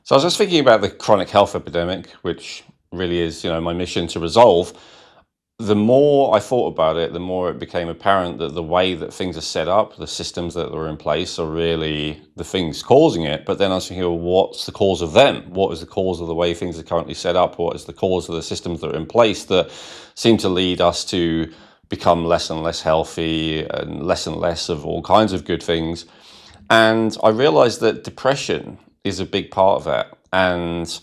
So I was just thinking about the chronic health epidemic, which really is, my mission to resolve. The more I thought about it, the more it became apparent that the way that things are set up, the systems that are in place, are really the things causing it. But then I was thinking, well, what's the cause of them? What is the cause of the way things are currently set up? What is the cause of the systems that are in place that seem to lead us to become less and less healthy and less of all kinds of good things? And I realized that depression is a big part of that. And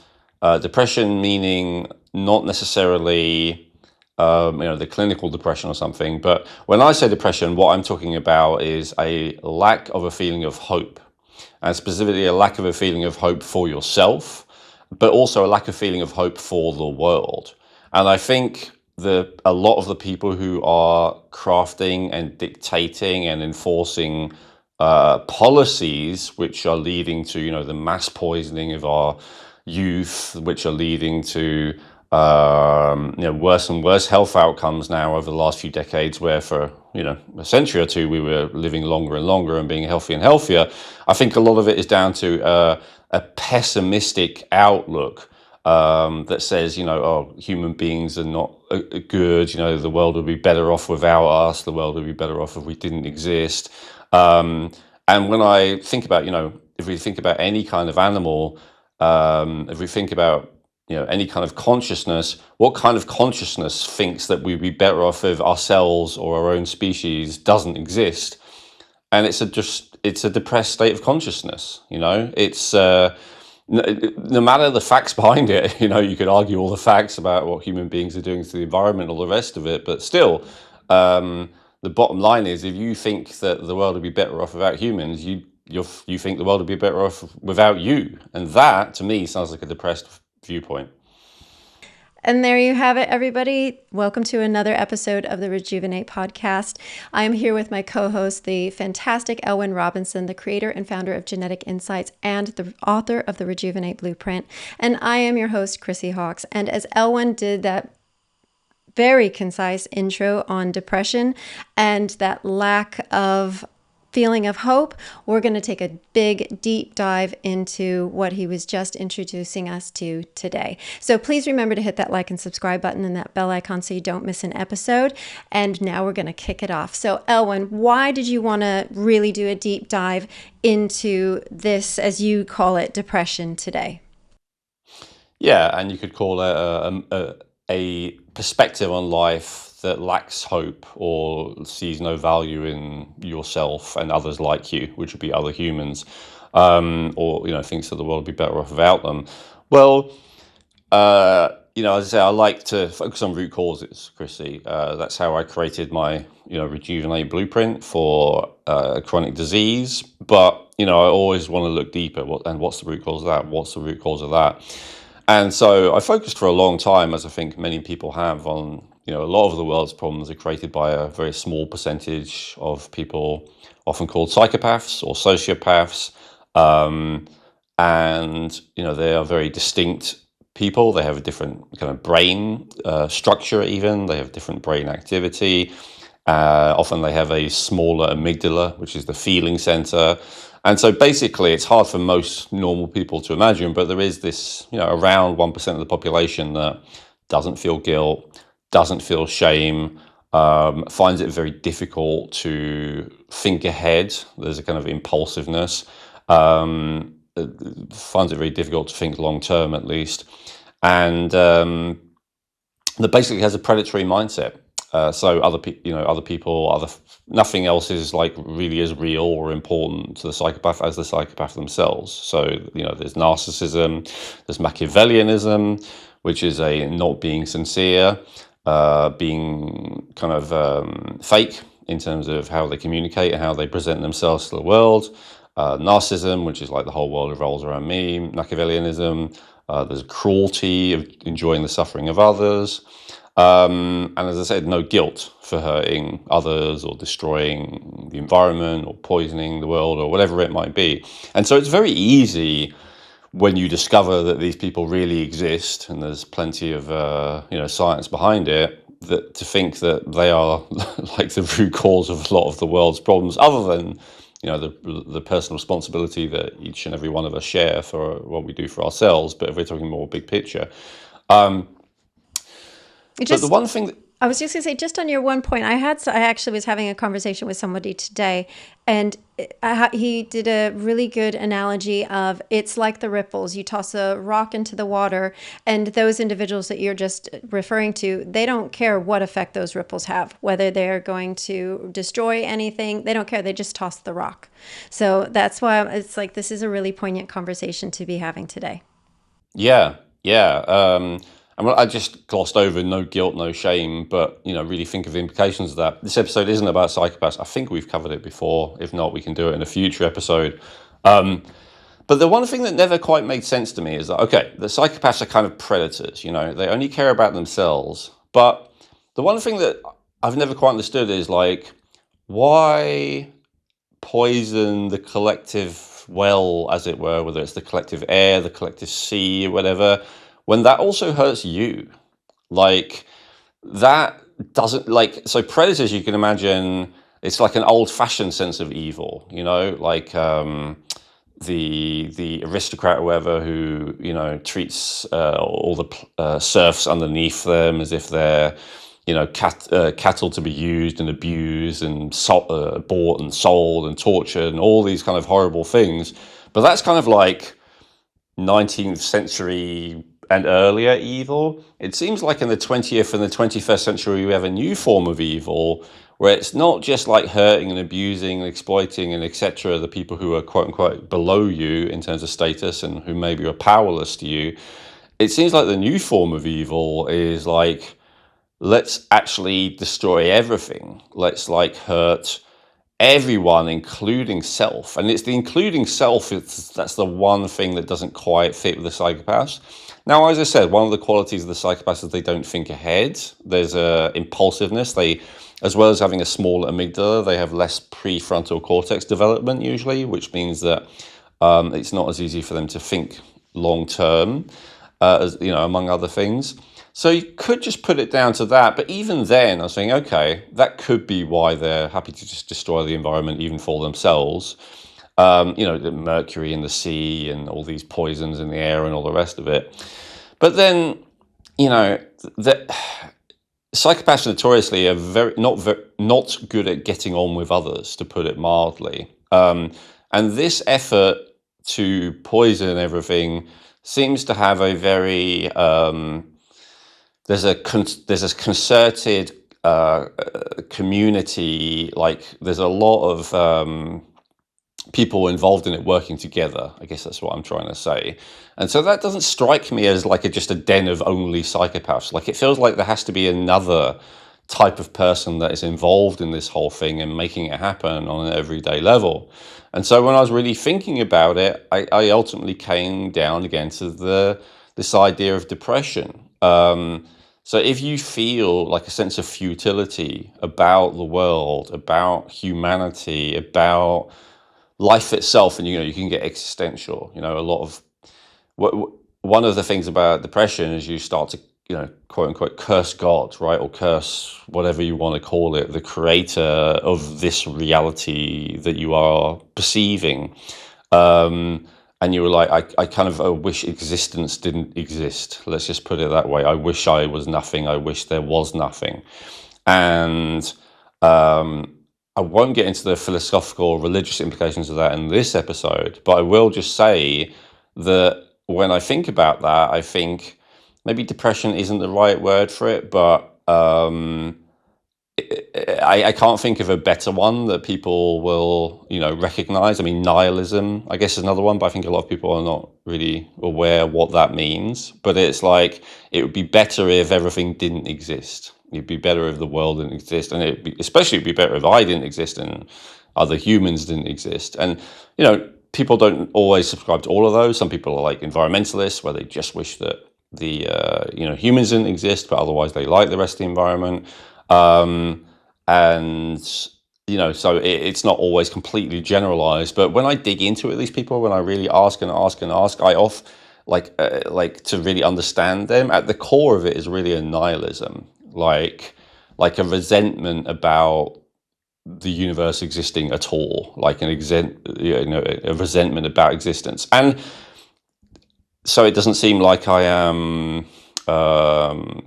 depression meaning not necessarily, the clinical depression or something. But when I say depression, what I'm talking about is a lack of a feeling of hope, and specifically a lack of a feeling of hope for yourself, but also a lack of feeling of hope for the world. And I think a lot of the people who are crafting and dictating and enforcing policies which are leading to, the mass poisoning of our youth, which are leading to worse and worse health outcomes now over the last few decades, where for a century or two we were living longer and longer and being healthier and healthier. I think a lot of it is down to a pessimistic outlook that says, oh, human beings are not good. The world would be better off without us. The world would be better off if we didn't exist. And when I think about, if we think about any kind of animal, if we think about, any kind of consciousness, what kind of consciousness thinks that we'd be better off if ourselves or our own species doesn't exist? And it's a depressed state of consciousness. It's no matter the facts behind it. You could argue all the facts about what human beings are doing to the environment, all the rest of it, but still, the bottom line is, if you think that the world would be better off without humans, you think the world would be better off without you, and that to me sounds like a depressed viewpoint. And there you have it, everybody. Welcome to another episode of the Rejuvenate podcast. I am here with my co-host, the fantastic Elwyn Robinson, the creator and founder of Genetic Insights and the author of the Rejuvenate Blueprint. And I am your host, Chrissy Hawks. And as Elwyn did that very concise intro on depression and that lack of feeling of hope, we're going to take a big deep dive into what he was just introducing us to today. So please remember to hit that like and subscribe button and that bell icon so you don't miss an episode. And now we're going to kick it off. So Elwyn, why did you want to really do a deep dive into this, as you call it, depression today? Yeah, and you could call it a perspective on life that lacks hope or sees no value in yourself and others like you, which would be other humans, or thinks that the world would be better off without them. Well, as I say, I like to focus on root causes, Chrissy. That's how I created my Rejuvenate blueprint for chronic disease. But I always want to look deeper. What's the root cause of that? What's the root cause of that? And so I focused for a long time, as I think many people have, on a lot of the world's problems are created by a very small percentage of people, often called psychopaths or sociopaths. And they are very distinct people. They have a different kind of brain structure even. They have different brain activity. Often they have a smaller amygdala, which is the feeling center. And so basically it's hard for most normal people to imagine, but there is this, around 1% of the population that doesn't feel guilt, doesn't feel shame, finds it very difficult to think ahead. There's a kind of impulsiveness, finds it very difficult to think long term, at least, and that basically has a predatory mindset. So nothing else is like really as real or important to the psychopath as the psychopath themselves. So there's narcissism, there's Machiavellianism, which is a not being sincere, being kind of fake in terms of how they communicate and how they present themselves to the world. Narcissism, which is like the whole world revolves around me. Machiavellianism, there's cruelty of enjoying the suffering of others. And as I said, no guilt for hurting others or destroying the environment or poisoning the world or whatever it might be. And so it's very easy when you discover that these people really exist, and there's plenty of science behind it, that to think that they are like the root cause of a lot of the world's problems, other than the personal responsibility that each and every one of us share for what we do for ourselves. But if we're talking more big picture, but the Just one thing that, I was just going to say, just on your one point, I actually was having a conversation with somebody today, and he did a really good analogy of it's like the ripples. You toss a rock into the water, and those individuals that you're just referring to, they don't care what effect those ripples have, whether they're going to destroy anything. They don't care. They just toss the rock. So that's why it's like this is a really poignant conversation to be having today. yeah, yeah. And I just glossed over no guilt, no shame, but really think of the implications of that. This episode isn't about psychopaths. I think we've covered it before. If not, we can do it in a future episode. But the one thing that never quite made sense to me is that, okay, the psychopaths are kind of predators, they only care about themselves. But the one thing that I've never quite understood is like, why poison the collective well, as it were, whether it's the collective air, the collective sea, whatever, when that also hurts you? Like, that doesn't, like, so predators, you can imagine, it's like an old-fashioned sense of evil, like the aristocrat or whatever who treats all the serfs underneath them as if they're cattle to be used and abused and bought and sold and tortured and all these kind of horrible things. But that's kind of like 19th century and earlier evil. It seems like in the 20th and the 21st century we have a new form of evil where it's not just like hurting and abusing and exploiting and etc. the people who are quote unquote below you in terms of status and who maybe are powerless to you. It seems like the new form of evil is like, let's actually destroy everything. Let's like hurt everyone, including self. And it's the including self, that's the one thing that doesn't quite fit with the psychopaths. Now, as I said, one of the qualities of the psychopaths is they don't think ahead. There's a impulsiveness. They, as well as having a small amygdala, they have less prefrontal cortex development usually, which means that it's not as easy for them to think long term, as among other things. So you could just put it down to that. But even then, I was saying, okay, that could be why they're happy to just destroy the environment, even for themselves. The mercury in the sea and all these poisons in the air and all the rest of it. But then, the psychopaths notoriously are not good at getting on with others, to put it mildly. And this effort to poison everything seems to have a very there's a concerted community. Like there's a lot of people involved in it working together. I guess that's what I'm trying to say. And so that doesn't strike me as like just a den of only psychopaths. Like it feels like there has to be another type of person that is involved in this whole thing and making it happen on an everyday level. And so when I was really thinking about it, I ultimately came down again to this idea of depression. So if you feel like a sense of futility about the world, about humanity, about life itself, and you can get existential. A lot of one of the things about depression is you start to quote unquote curse God, right, or curse whatever you want to call it, the creator of this reality that you are perceiving. And you were like, I kind of wish existence didn't exist. Let's just put it that way. I wish I was nothing. I wish there was nothing. And I won't get into the philosophical or religious implications of that in this episode, but I will just say that when I think about that, I think maybe depression isn't the right word for it, but I can't think of a better one that people will, recognize. I mean, nihilism, I guess, is another one, but I think a lot of people are not really aware what that means. But it's like, it would be better if everything didn't exist. It'd be better if the world didn't exist. And especially it'd be better if I didn't exist and other humans didn't exist. And, people don't always subscribe to all of those. Some people are like environmentalists, where they just wish that the, humans didn't exist, but otherwise they like the rest of the environment. And so it's not always completely generalized, but when I dig into it, these people, when I really ask and ask and ask, I like to really understand them. At the core of it is really a nihilism, like a resentment about the universe existing at all, like a resentment about existence. And so it doesn't seem like I am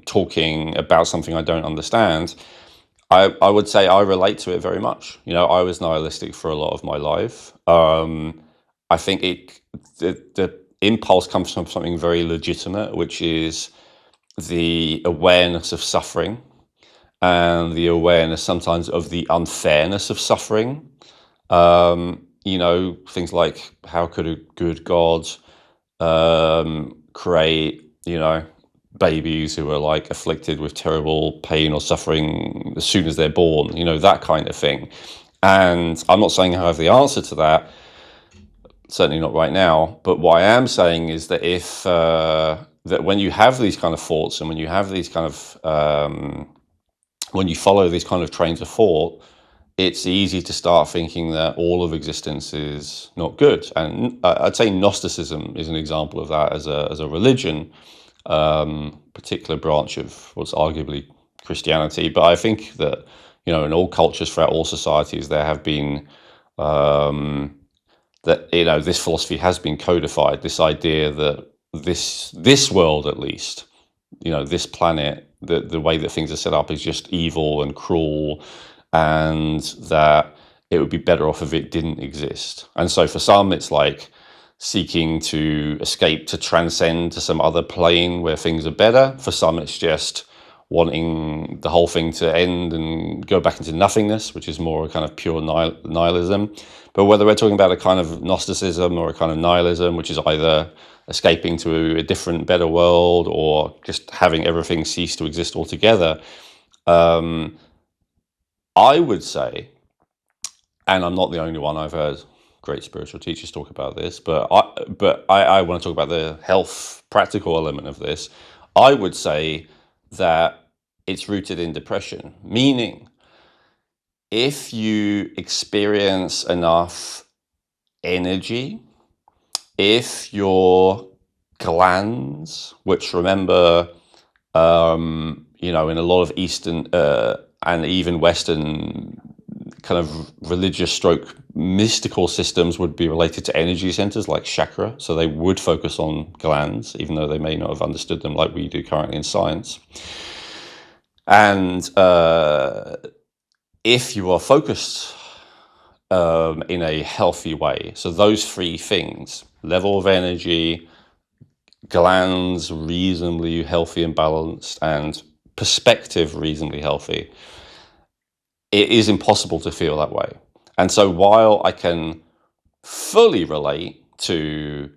talking about something I don't understand. I would say I relate to it very much. I was nihilistic for a lot of my life. I think the impulse comes from something very legitimate, which is the awareness of suffering and the awareness sometimes of the unfairness of suffering. Things like, how could a good God create, babies who are like afflicted with terrible pain or suffering as soon as they're born, that kind of thing. And I'm not saying I have the answer to that, certainly not right now. But what I am saying is that that when you have these kind of thoughts and when you have these kind of when you follow these kind of trains of thought, it's easy to start thinking that all of existence is not good. And I'd say Gnosticism is an example of that as a religion, particular branch of what's arguably Christianity. But I think that, in all cultures throughout all societies, there have been this philosophy has been codified, this idea that this world, at least, this planet, the way that things are set up is just evil and cruel, and that it would be better off if it didn't exist. And so for some, it's like seeking to escape, to transcend to some other plane where things are better. For some, it's just wanting the whole thing to end and go back into nothingness, which is more a kind of pure nihilism. But whether we're talking about a kind of Gnosticism or a kind of nihilism, which is either escaping to a different, better world or just having everything cease to exist altogether, I would say, and I'm not the only one, I've heard great spiritual teachers talk about this, but I want to talk about the health practical element of this. I would say that it's rooted in depression, meaning if you experience enough energy, if your glands, which remember, in a lot of Eastern and even Western kind of religious stroke mystical systems would be related to energy centers like chakra. So they would focus on glands, even though they may not have understood them like we do currently in science. And if you are focused in a healthy way, so those three things, level of energy, glands reasonably healthy and balanced, and perspective reasonably healthy, it is impossible to feel that way. And so while I can fully relate to,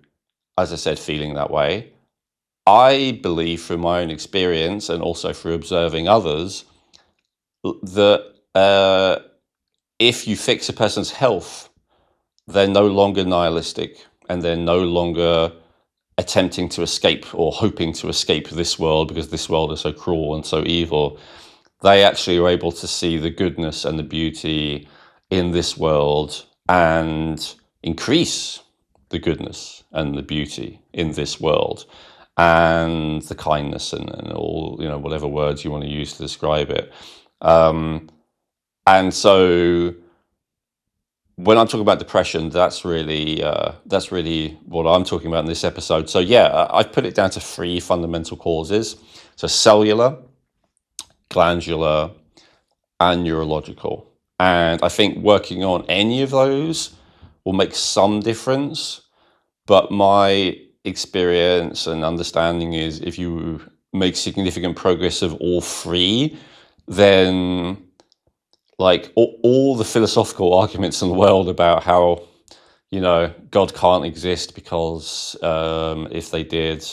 as I said, feeling that way, I believe through my own experience and also through observing others that if you fix a person's health, they're no longer nihilistic and they're no longer attempting to escape or hoping to escape this world because this world is so cruel and so evil. They actually are able to see the goodness and the beauty in this world and increase the goodness and the beauty in this world and the kindness and all, whatever words you want to use to describe it. And so when I'm talking about depression, that's really what I'm talking about in this episode. So yeah, I've put it down to three fundamental causes. So cellular, glandular, and neurological. And I think working on any of those will make some difference. But my experience and understanding is if you make significant progress of all three, then like all the philosophical arguments in the world about how, God can't exist because if they did,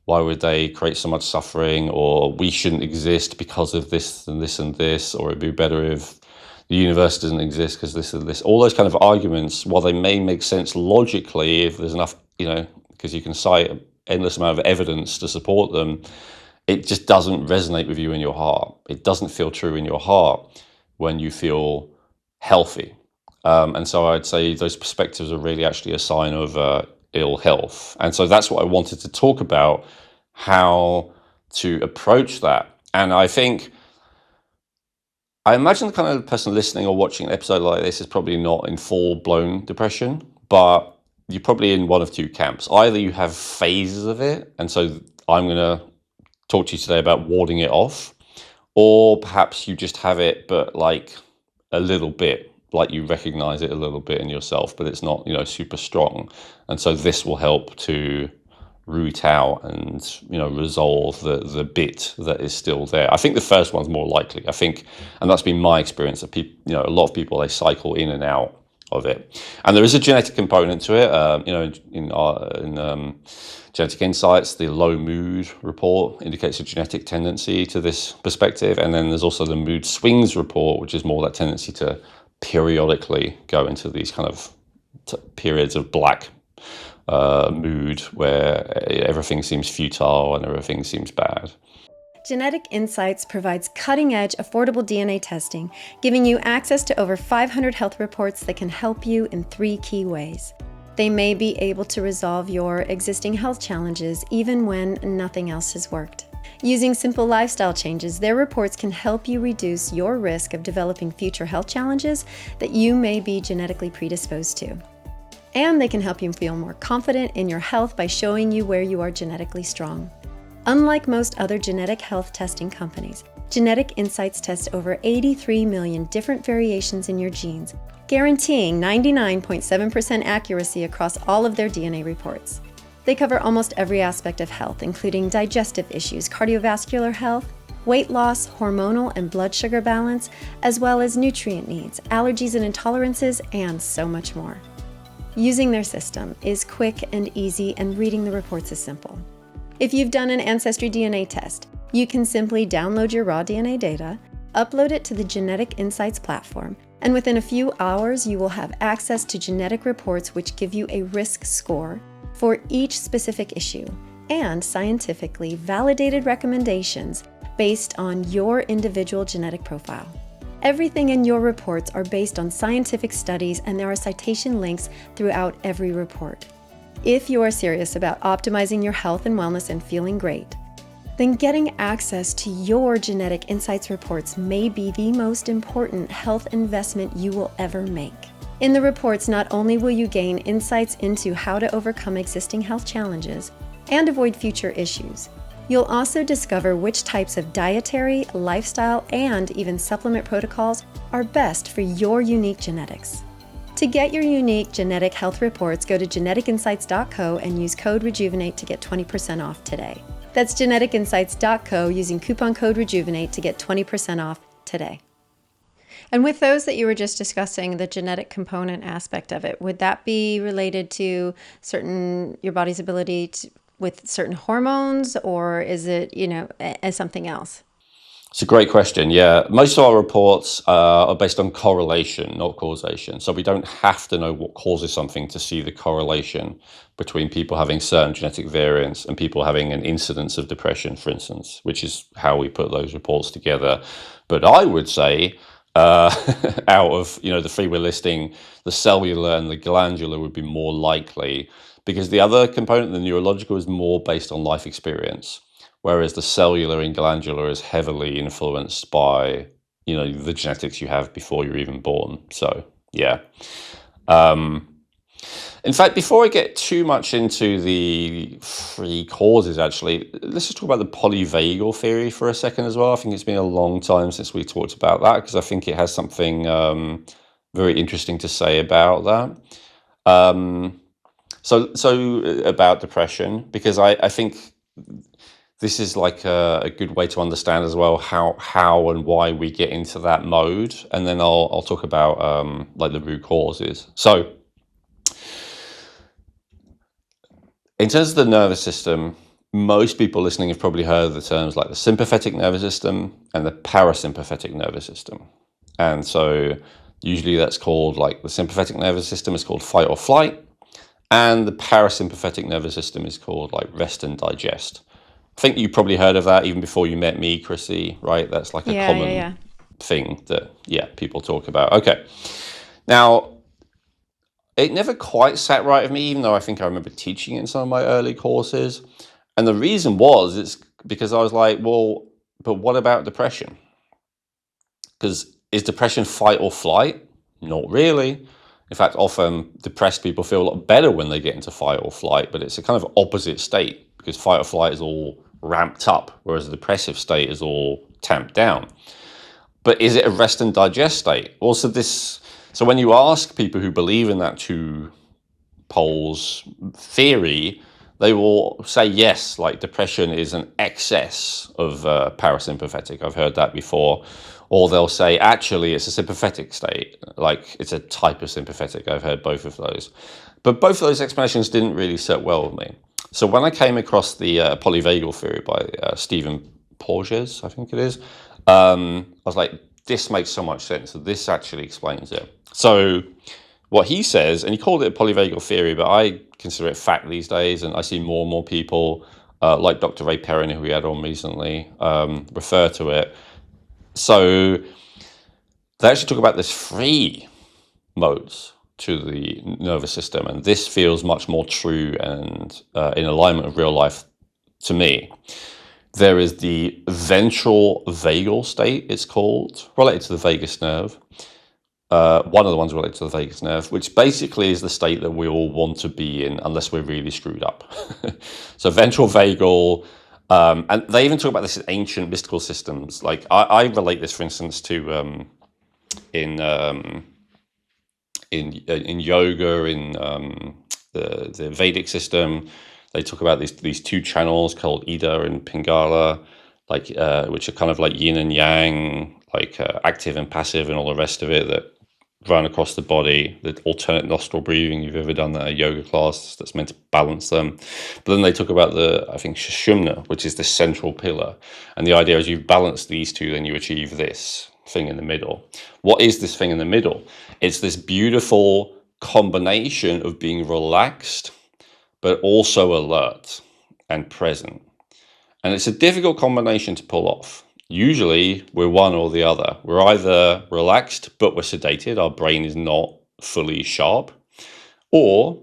why would they create so much suffering? Or we shouldn't exist because of this and this and this, or it'd be better if the universe doesn't exist because this and this. All those kind of arguments, while they may make sense logically, if there's enough, because you can cite an endless amount of evidence to support them, it just doesn't resonate with you in your heart. It doesn't feel true in your heart when you feel healthy. And so I'd say those perspectives are really actually a sign of ill health. And so that's what I wanted to talk about, how to approach that. And I think I imagine the kind of person listening or watching an episode like this is probably not in full-blown depression, but you're probably in one of two camps. Either you have phases of it, and so I'm going to talk to you today about warding it off, or perhaps you just have it, but like a little bit, like you recognize it a little bit in yourself, but it's not, super strong. And so this will help to root out and resolve the bit that is still there. I think the first one's more likely. I think, and that's been my experience, that people, a lot of people, they cycle in and out of it, and there is a genetic component to it. In Genetic Insights, the low mood report indicates a genetic tendency to this perspective, and then there's also the mood swings report, which is more that tendency to periodically go into these kind of periods of black mood where everything seems futile and everything seems bad. Genetic Insights provides cutting-edge, affordable DNA testing, giving you access to over 500 health reports that can help you in 3 key ways. They may be able to resolve your existing health challenges even when nothing else has worked. Using simple lifestyle changes, their reports can help you reduce your risk of developing future health challenges that you may be genetically predisposed to. And they can help you feel more confident in your health by showing you where you are genetically strong. Unlike most other genetic health testing companies, Genetic Insights tests over 83 million different variations in your genes, guaranteeing 99.7% accuracy across all of their DNA reports. They cover almost every aspect of health, including digestive issues, cardiovascular health, weight loss, hormonal and blood sugar balance, as well as nutrient needs, allergies and intolerances, and so much more. Using their system is quick and easy, and reading the reports is simple. If you've done an Ancestry DNA test, you can simply download your raw DNA data, upload it to the Genetic Insights platform, and within a few hours you will have access to genetic reports which give you a risk score for each specific issue and scientifically validated recommendations based on your individual genetic profile. Everything in your reports are based on scientific studies, and there are citation links throughout every report. If you are serious about optimizing your health and wellness and feeling great, then getting access to your Genetic Insights reports may be the most important health investment you will ever make. In the reports, not only will you gain insights into how to overcome existing health challenges and avoid future issues, you'll also discover which types of dietary, lifestyle, and even supplement protocols are best for your unique genetics. To get your unique genetic health reports, go to geneticinsights.co and use code Rejuvenate to get 20% off today. That's geneticinsights.co using coupon code Rejuvenate to get 20% off today. And with those that you were just discussing, the genetic component aspect of it, would that be related to your body's ability with certain hormones, or is it, as something else? It's a great question. Yeah, most of our reports are based on correlation, not causation. So we don't have to know what causes something to see the correlation between people having certain genetic variants and people having an incidence of depression, for instance, which is how we put those reports together. But I would say out of the 3 we're listing, the cellular and the glandular would be more likely, because the other component, the neurological, is more based on life experience. Whereas the cellular and glandular is heavily influenced by, the genetics you have before you're even born. So, yeah. In fact, before I get too much into the 3 causes, actually, let's just talk about the polyvagal theory for a second as well. I think it's been a long time since we talked about that, because I think it has something very interesting to say about that. So about depression, because I think this is like a good way to understand as well how and why we get into that mode, and then I'll talk about like the root causes. So, in terms of the nervous system, most people listening have probably heard of the terms like the sympathetic nervous system and the parasympathetic nervous system, and so usually that's called, like, the sympathetic nervous system is called fight or flight, and the parasympathetic nervous system is called, like, rest and digest. I think you probably heard of that even before you met me, Chrissy, right? That's like a common thing that, people talk about. Okay. Now, it never quite sat right with me, even though I think I remember teaching it in some of my early courses. And the reason it's because I was like, well, but what about depression? Because is depression fight or flight? Not really. In fact, often depressed people feel a lot better when they get into fight or flight, but it's a kind of opposite state, because fight or flight is all ramped up, whereas the depressive state is all tamped down. But is it a rest and digest state? So when you ask people who believe in that two poles theory, they will say yes, like depression is an excess of parasympathetic. I've heard that before. Or they'll say, actually, it's a sympathetic state, like it's a type of sympathetic. I've heard both of those. But both of those explanations didn't really sit well with me. So when I came across the polyvagal theory by Stephen Porges, I think it is, I was like, this makes so much sense. So this actually explains it. So what he says, and he called it a polyvagal theory, but I consider it fact these days, and I see more and more people, like Dr. Ray Perrin, who we had on recently, refer to it. So they actually talk about there's 3 modes to the nervous system, and this feels much more true and in alignment with real life to me. There is the ventral vagal state, it's called, related to the vagus nerve. One of the ones related to the vagus nerve, which basically is the state that we all want to be in unless we're really screwed up. So ventral vagal, and they even talk about this in ancient mystical systems. Like I relate this, for instance, to in yoga, in the Vedic system. They talk about these 2 channels called Ida and Pingala, like which are kind of like yin and yang, like active and passive, and all the rest of it that run across the body. The alternate nostril breathing, you've ever done that at a yoga class, that's meant to balance them. But then they talk about I think Sushumna, which is the central pillar. And the idea is you balance these 2, then you achieve this thing in the middle. What is this thing in the middle? It's this beautiful combination of being relaxed, but also alert and present. And it's a difficult combination to pull off. Usually we're one or the other. We're either relaxed, but we're sedated, our brain is not fully sharp, or,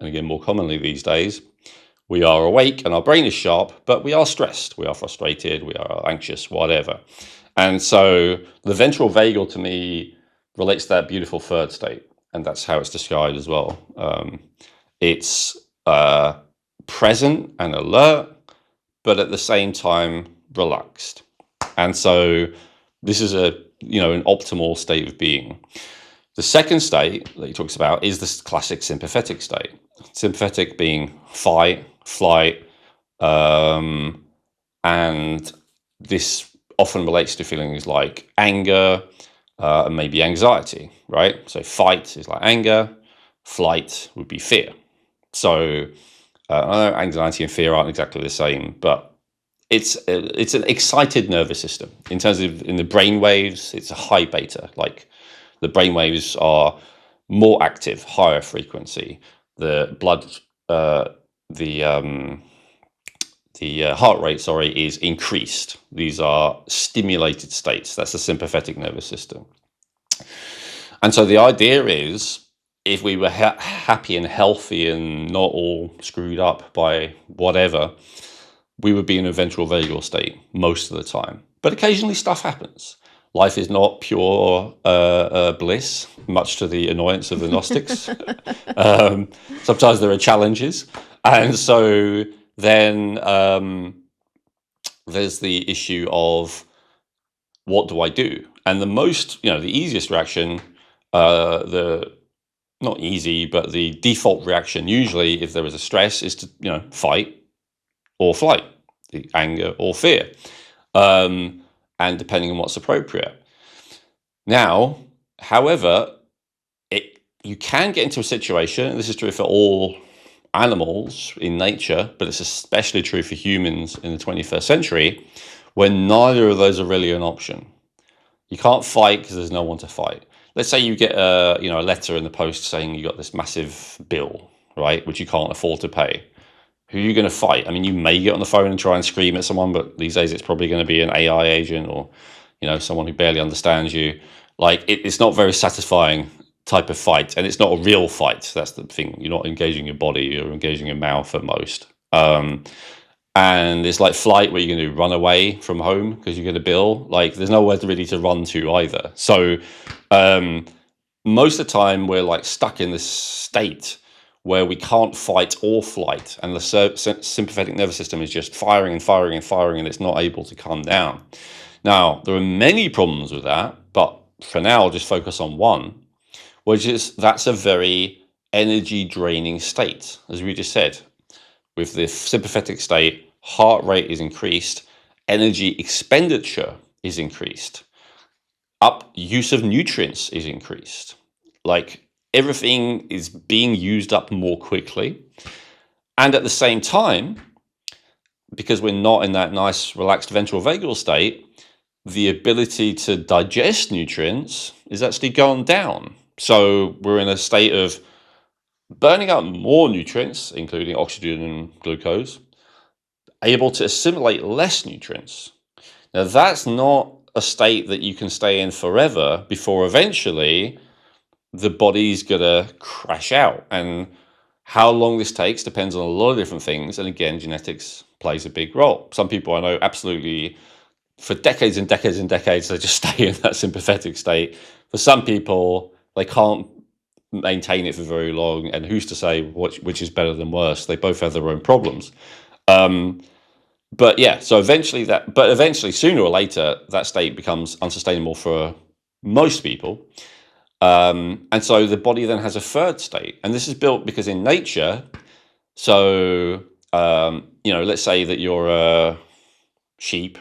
and again more commonly these days, we are awake and our brain is sharp, but we are stressed, we are frustrated, we are anxious, whatever. And so the ventral vagal to me relates to that beautiful third state, and that's how it's described as well. It's present and alert, but at the same time relaxed. And so this is an optimal state of being. The second state that he talks about is this classic sympathetic state. Sympathetic being fight, flight, and this often relates to feelings like anger and maybe anxiety, right? So fight is like anger, flight would be fear. So I know anxiety and fear aren't exactly the same, but it's an excited nervous system. In terms of in the brain waves, it's a high beta. Like the brain waves are more active, higher frequency. The blood, the heart rate, is increased. These are stimulated states. That's the sympathetic nervous system. And so the idea is, if we were happy and healthy and not all screwed up by whatever, we would be in a ventral vagal state most of the time. But occasionally stuff happens. Life is not pure bliss, much to the annoyance of the Gnostics. Sometimes there are challenges. And so then there's the issue of, what do I do? And the easiest reaction, not easy, but the default reaction usually, if there is a stress, is to fight or flight, the anger or fear, and depending on what's appropriate. Now, however, you can get into a situation, and this is true for all animals in nature, but it's especially true for humans in the 21st century, when neither of those are really an option. You can't fight because there's no one to fight. Let's say you get a letter in the post saying you got this massive bill, right, which you can't afford to pay. Who are you going to fight? I mean, you may get on the phone and try and scream at someone, but these days it's probably going to be an AI agent or, someone who barely understands you. Like, it's not very satisfying type of fight, and it's not a real fight. That's the thing. You're not engaging your body, you're engaging your mouth at most. And and it's like flight where you're going to run away from home because you're going to bill. Like there's nowhere really to run to either. So most of the time we're like stuck in this state where we can't fight or flight, and the sympathetic nervous system is just firing and firing and firing, and it's not able to calm down. Now, there are many problems with that, but for now, I'll just focus on one, which is that's a very energy draining state. As we just said, with the sympathetic state, heart rate is increased, energy expenditure is increased, use of nutrients is increased. Like everything is being used up more quickly. And at the same time, because we're not in that nice relaxed ventral vagal state, the ability to digest nutrients is actually gone down. So we're in a state of burning up more nutrients, including oxygen and glucose, able to assimilate less nutrients. Now, that's not a state that you can stay in forever before eventually the body's going to crash out. And how long this takes depends on a lot of different things. And again, genetics plays a big role. Some people I know absolutely for decades and decades and decades, they just stay in that sympathetic state. For some people, they can't maintain it for very long. And who's to say which is better than worse? They both have their own problems. But yeah, so eventually, sooner or later, that state becomes unsustainable for most people. And so the body then has a third state. And this is built because in nature, so, let's say that you're a sheep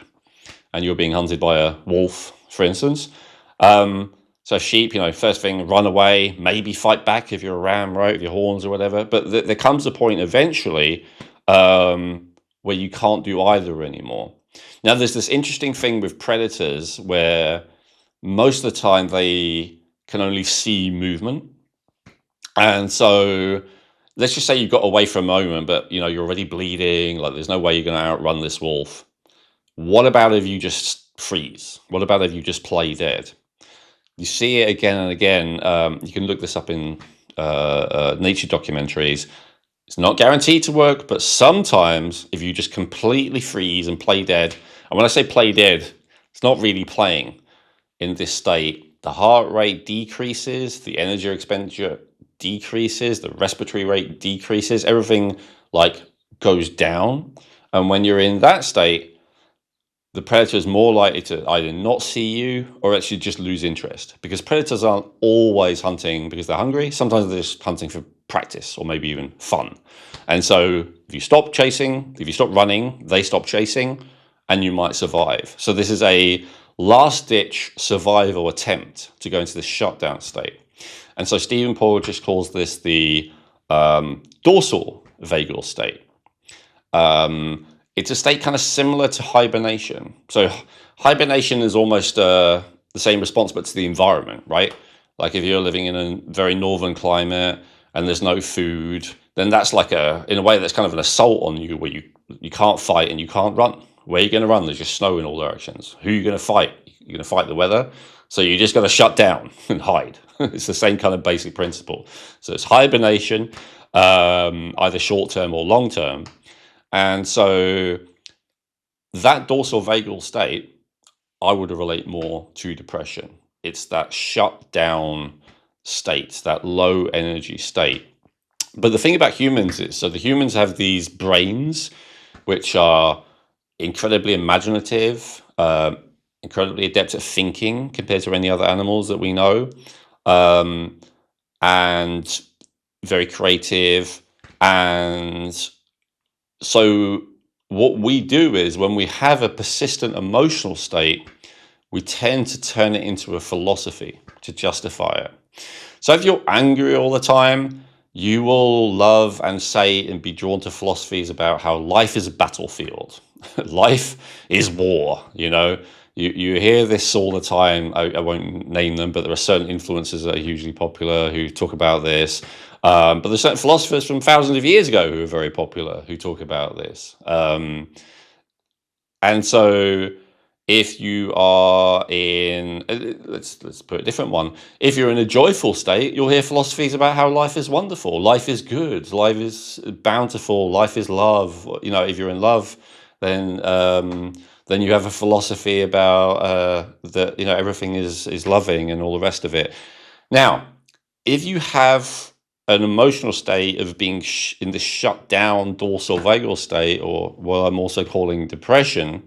and you're being hunted by a wolf, for instance. So sheep, first thing, run away, maybe fight back if you're a ram, right, with your horns or whatever. But there comes a point eventually where you can't do either anymore. Now, there's this interesting thing with predators where most of the time they can only see movement. And so let's just say you got away for a moment, but you're already bleeding, like there's no way you're going to outrun this wolf. What about if you just freeze? What about if you just play dead? You see it again and again. You can look this up in nature documentaries. It's not guaranteed to work, but sometimes if you just completely freeze and play dead, and when I say play dead, it's not really playing in this state. The heart rate decreases, the energy expenditure decreases, the respiratory rate decreases, everything like goes down. And when you're in that state, the predator is more likely to either not see you or actually just lose interest, because predators aren't always hunting because they're hungry. Sometimes they're just hunting for practice or maybe even fun. And so if you stop chasing, if you stop running, they stop chasing and you might survive. So this is a last-ditch survival attempt to go into this shutdown state. And so Stephen Paul just calls this the dorsal vagal state. It's a state kind of similar to hibernation. So hibernation is almost the same response, but to the environment, right? Like if you're living in a very northern climate and there's no food, then that's like in a way, that's kind of an assault on you where you can't fight and you can't run. Where are you going to run? There's just snow in all directions. Who are you going to fight? You're going to fight the weather. So you just got to shut down and hide. It's the same kind of basic principle. So it's hibernation, either short-term or long-term. And so that dorsal vagal state, I would relate more to depression. It's that shut down state, that low energy state. But the thing about humans is, so the humans have these brains, which are incredibly imaginative, incredibly adept at thinking compared to any other animals that we know, and very creative. And so what we do is when we have a persistent emotional state, we tend to turn it into a philosophy to justify it. So if you're angry all the time, you will love and say and be drawn to philosophies about how life is a battlefield. Life is war, You hear this all the time. I won't name them, but there are certain influencers that are hugely popular who talk about this. But there's certain philosophers from thousands of years ago who are very popular who talk about this. And so If you are in, let's put a different one. If you're in a joyful state, you'll hear philosophies about how life is wonderful, life is good, life is bountiful, life is love. You know, if you're in love, then you have a philosophy about that. You know, everything is loving and all the rest of it. Now, if you have an emotional state of being in the shut down dorsal vagal state, or what I'm also calling depression,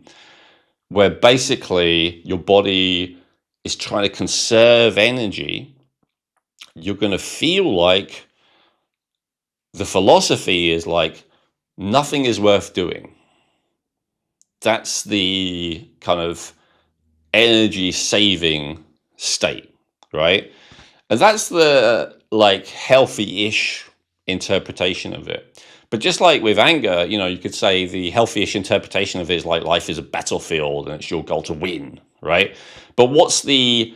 where basically your body is trying to conserve energy, you're going to feel like the philosophy is like nothing is worth doing. That's the kind of energy saving state, right? And that's the like healthy-ish interpretation of it. But just like with anger, you know, you could say the healthy-ish interpretation of it is like life is a battlefield and it's your goal to win, right? But what's the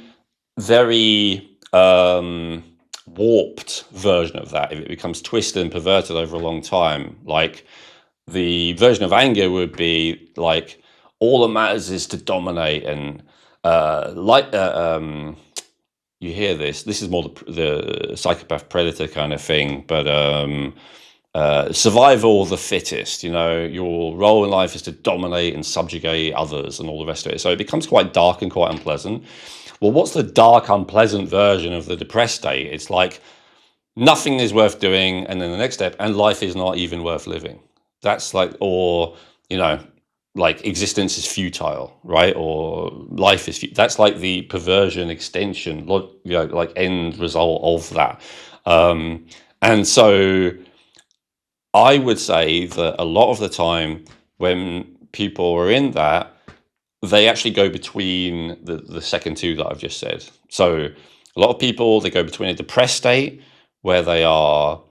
very warped version of that if it becomes twisted and perverted over a long time? Like the version of anger would be like all that matters is to dominate and you hear this is more the psychopath predator kind of thing, but survival of the fittest. You know, your role in life is to dominate and subjugate others and all the rest of it. So it becomes quite dark and quite unpleasant. Well, what's the dark, unpleasant version of the depressed state? It's like nothing is worth doing, and then the next step, and life is not even worth living. That's like, or, you know, like existence is futile, right? Or life is that's like the perversion extension, you know, like end result of that. And so I would say that a lot of the time when people are in that, they actually go between the second two that I've just said. So a lot of people, they go between a depressed state where they are,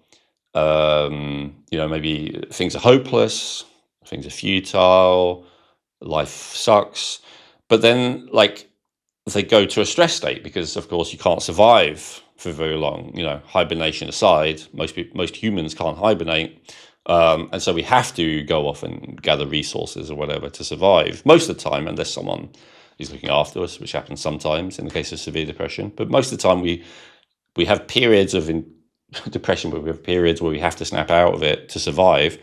you know, maybe things are hopeless, things are futile, life sucks. But then, like, they go to a stress state because, of course, you can't survive for very long. You know, hibernation aside, most humans can't hibernate. And so we have to go off and gather resources or whatever to survive most of the time, unless someone is looking after us, which happens sometimes in the case of severe depression. But most of the time, we have periods of depression, but we have periods where we have to snap out of it to survive.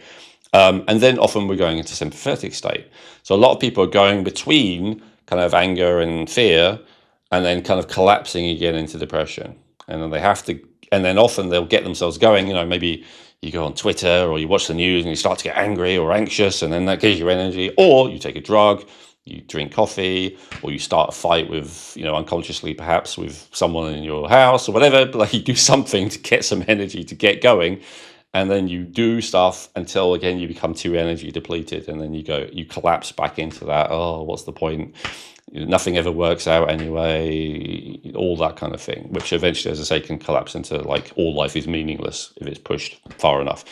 And then often we're going into sympathetic state. So a lot of people are going between kind of anger and fear and then kind of collapsing again into depression. And then they have to, and then often they'll get themselves going, you know, maybe you go on Twitter or you watch the news and you start to get angry or anxious, and then that gives you energy. Or you take a drug, you drink coffee, or you start a fight with, you know, unconsciously perhaps with someone in your house or whatever, but like you do something to get some energy to get going. And then you do stuff until again you become too energy depleted, and then you collapse back into that. Oh, what's the point? Nothing ever works out anyway. All that kind of thing, which eventually, as I say, can collapse into like all life is meaningless if it's pushed far enough.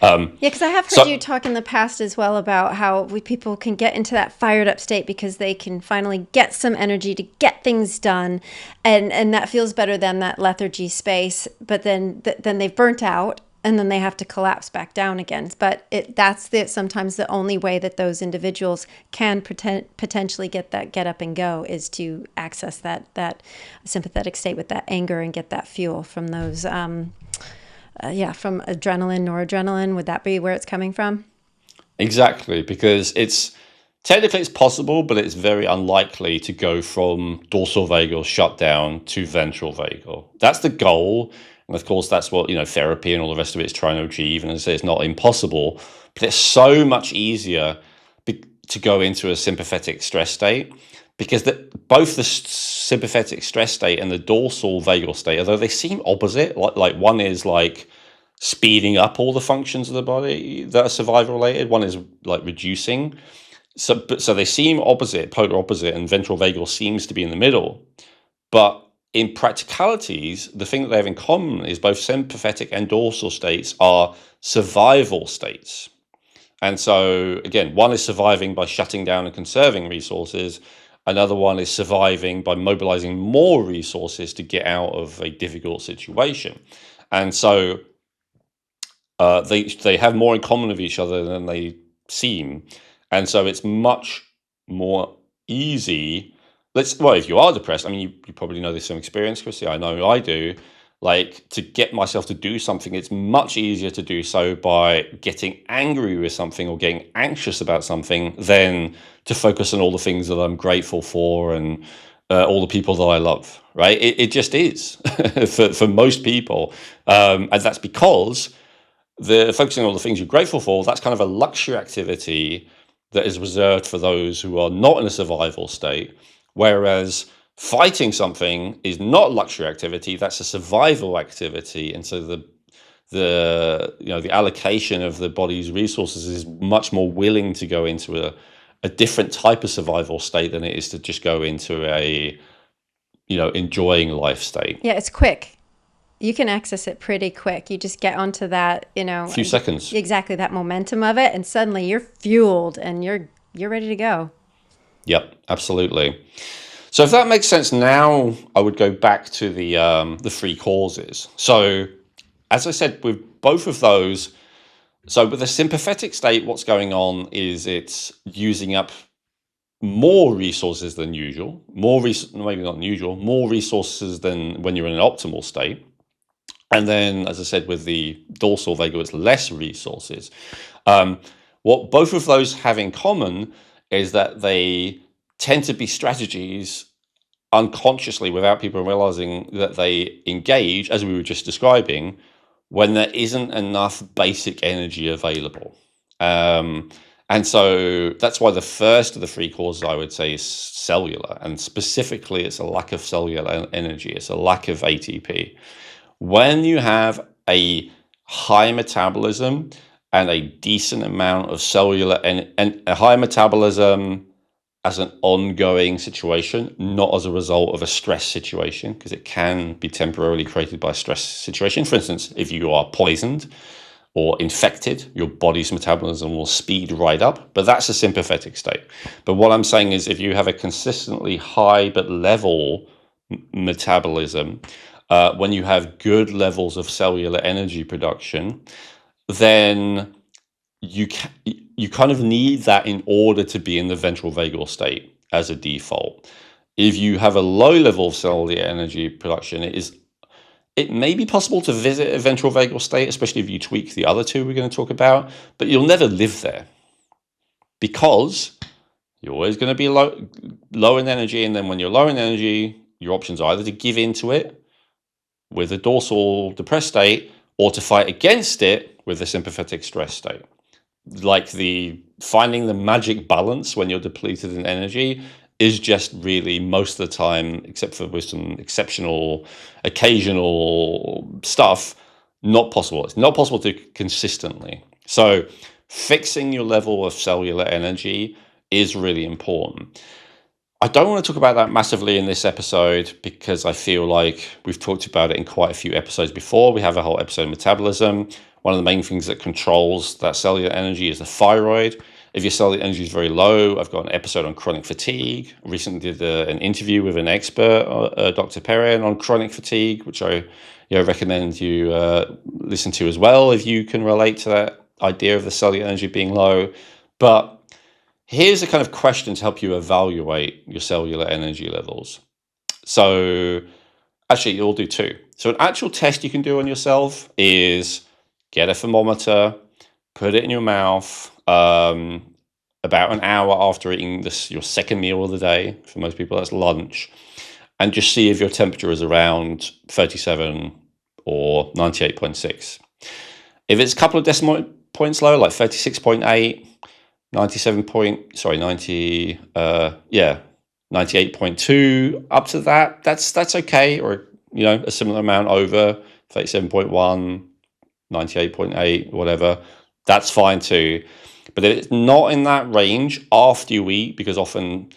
Yeah, because I have heard you talk in the past as well about how people can get into that fired up state because they can finally get some energy to get things done, and that feels better than that lethargy space. But then they've burnt out, and then they have to collapse back down again. But that's sometimes the only way that those individuals can potentially get up and go is to access that sympathetic state with that anger and get that fuel from those. From adrenaline, noradrenaline. Would that be where it's coming from? Exactly, because technically it's possible, but it's very unlikely to go from dorsal vagal shutdown to ventral vagal. That's the goal. And of course, that's what, you know, therapy and all the rest of it is trying to achieve. And as I say, it's not impossible, but it's so much easier to go into a sympathetic stress state, because both the sympathetic stress state and the dorsal vagal state, although they seem opposite, like one is like speeding up all the functions of the body that are survival related, one is like reducing. So they seem opposite, polar opposite, and ventral vagal seems to be in the middle. But in practicalities, the thing that they have in common is both sympathetic and dorsal states are survival states. And so, again, one is surviving by shutting down and conserving resources. Another one is surviving by mobilizing more resources to get out of a difficult situation. And so they have more in common with each other than they seem. And so it's much more easy. Well, if you are depressed, I mean, you probably know this from experience, Chrissy. I know I do. Like, to get myself to do something, it's much easier to do so by getting angry with something or getting anxious about something than to focus on all the things that I'm grateful for and all the people that I love, right? It just is for most people. And that's because the focusing on all the things you're grateful for, that's kind of a luxury activity that is reserved for those who are not in a survival state. Whereas fighting something is not a luxury activity, that's a survival activity. And so the allocation of the body's resources is much more willing to go into a different type of survival state than it is to just go into a enjoying life state. Yeah, it's quick. You can access it pretty quick. You just get onto that, Few seconds. exactly that momentum of it, and suddenly you're fueled and you're ready to go. Yep, absolutely. So if that makes sense, now I would go back to the three causes. So as I said, with both of those, so with the sympathetic state, what's going on is it's using up more resources than usual, maybe not unusual, more resources than when you're in an optimal state. And then, as I said, with the dorsal vagal, it's less resources. What both of those have in common is that they tend to be strategies unconsciously, without people realizing, that they engage, as we were just describing, when there isn't enough basic energy available. And so that's why the first of the three causes, I would say, is cellular. And specifically, it's a lack of cellular energy. It's a lack of ATP. When you have a high metabolism and a decent amount of cellular and a high metabolism as an ongoing situation, not as a result of a stress situation, because it can be temporarily created by a stress situation. For instance, if you are poisoned or infected, your body's metabolism will speed right up, but that's a sympathetic state. But what I'm saying is, if you have a consistently high but level metabolism, when you have good levels of cellular energy production, then you kind of need that in order to be in the ventral vagal state as a default. If you have a low level of cellular energy production, it may be possible to visit a ventral vagal state, especially if you tweak the other two we're going to talk about, but you'll never live there because you're always going to be low in energy. And then when you're low in energy, your options are either to give into it with a dorsal depressed state or to fight against it with a sympathetic stress state. Like finding the magic balance when you're depleted in energy is just really, most of the time, except for with some exceptional, occasional stuff, not possible. It's not possible to consistently. So fixing your level of cellular energy is really important. I don't want to talk about that massively in this episode because I feel like we've talked about it in quite a few episodes before. We have a whole episode on metabolism. One of the main things that controls that cellular energy is the thyroid. If your cellular energy is very low, I've got an episode on chronic fatigue. I recently did an interview with an expert, Dr. Perrin, on chronic fatigue, which I recommend you listen to as well if you can relate to that idea of the cellular energy being low. But here's a kind of question to help you evaluate your cellular energy levels. So actually, you'll do two. So an actual test you can do on yourself is get a thermometer, put it in your mouth about an hour after eating your second meal of the day. For most people, that's lunch. And just see if your temperature is around 37 or 98.6. If it's a couple of decimal points low, like 36.8, 98.2 up to that, that's okay. Or a similar amount over 37.1, 98.8, whatever, that's fine too. But if it's not in that range after you eat, because often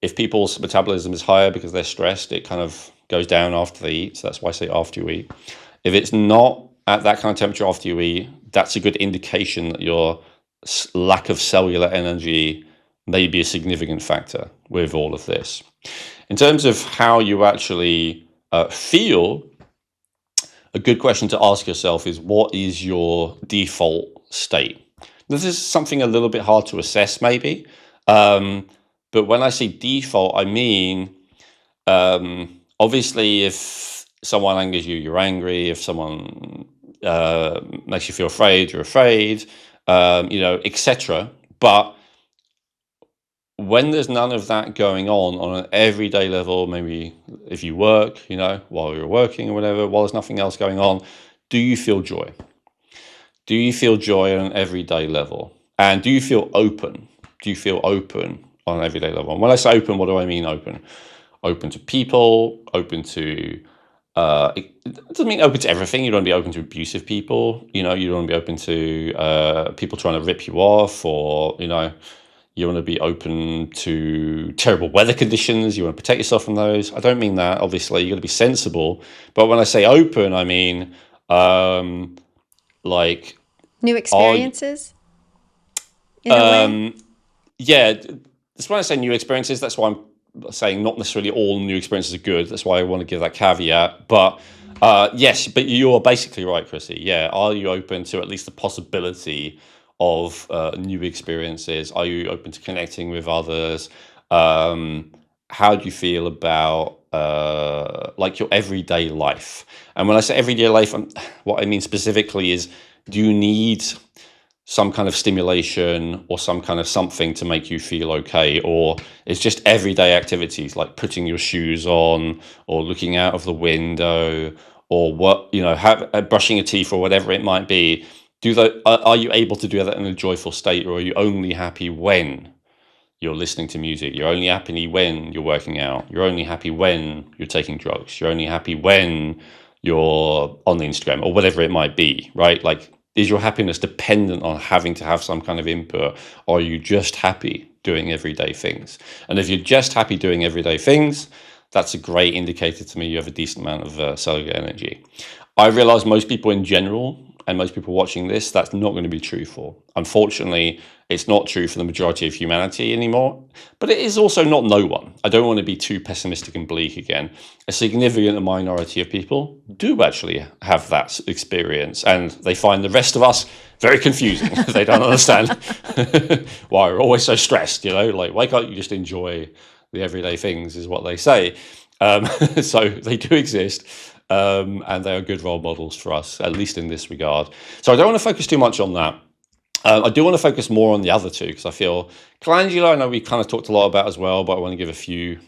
if people's metabolism is higher because they're stressed, it kind of goes down after they eat. So that's why I say after you eat. If it's not at that kind of temperature after you eat, that's a good indication that your lack of cellular energy may be a significant factor with all of this. In terms of how you actually feel, a good question to ask yourself is, what is your default state? This is something a little bit hard to assess, maybe. But when I say default, I mean, obviously, if someone angers you, you're angry. If someone makes you feel afraid, you're afraid, etc. But when there's none of that going on an everyday level, maybe if you work, while you're working or whatever, while there's nothing else going on, do you feel joy? Do you feel joy on an everyday level? And do you feel open? Do you feel open on an everyday level? And when I say open, what do I mean open? Open to people, open to it doesn't mean open to everything. You don't want to be open to abusive people. You don't want to be open to people trying to rip you off, or you want to be open to terrible weather conditions. You want to protect yourself from those. I don't mean that. Obviously, you got to be sensible. But when I say open, I mean like New are experiences, in a way. yeah. That's when I say new experiences. That's why I'm saying not necessarily all new experiences are good. That's why I want to give that caveat. But yes, but you are basically right, Chrissy. Yeah, are you open to at least the possibility of new experiences? Are you open to connecting with others? How do you feel about like your everyday life? And when I say everyday life, what I mean specifically is, do you need some kind of stimulation or some kind of something to make you feel okay? Or it's just everyday activities like putting your shoes on or looking out of the window or brushing your teeth or whatever it might be. Are you able to do that in a joyful state, or are you only happy when you're listening to music? You're only happy when you're working out. You're only happy when you're taking drugs. You're only happy when you're on the Instagram or whatever it might be, right? Like, is your happiness dependent on having to have some kind of input, or are you just happy doing everyday things? And if you're just happy doing everyday things, that's a great indicator to me you have a decent amount of cellular energy. I realize most people in general, and most people watching this, that's not going to be true for. Unfortunately, it's not true for the majority of humanity anymore, but it is also not no one. I don't want to be too pessimistic and bleak again. A significant minority of people do actually have that experience, and they find the rest of us very confusing. They don't understand why we're always so stressed, like, why can't you just enjoy the everyday things, is what they say. So they do exist. And they are good role models for us, at least in this regard. So I don't want to focus too much on that. I do want to focus more on the other two, because I feel glandular, I know we kind of talked a lot about as well, but I want to give a few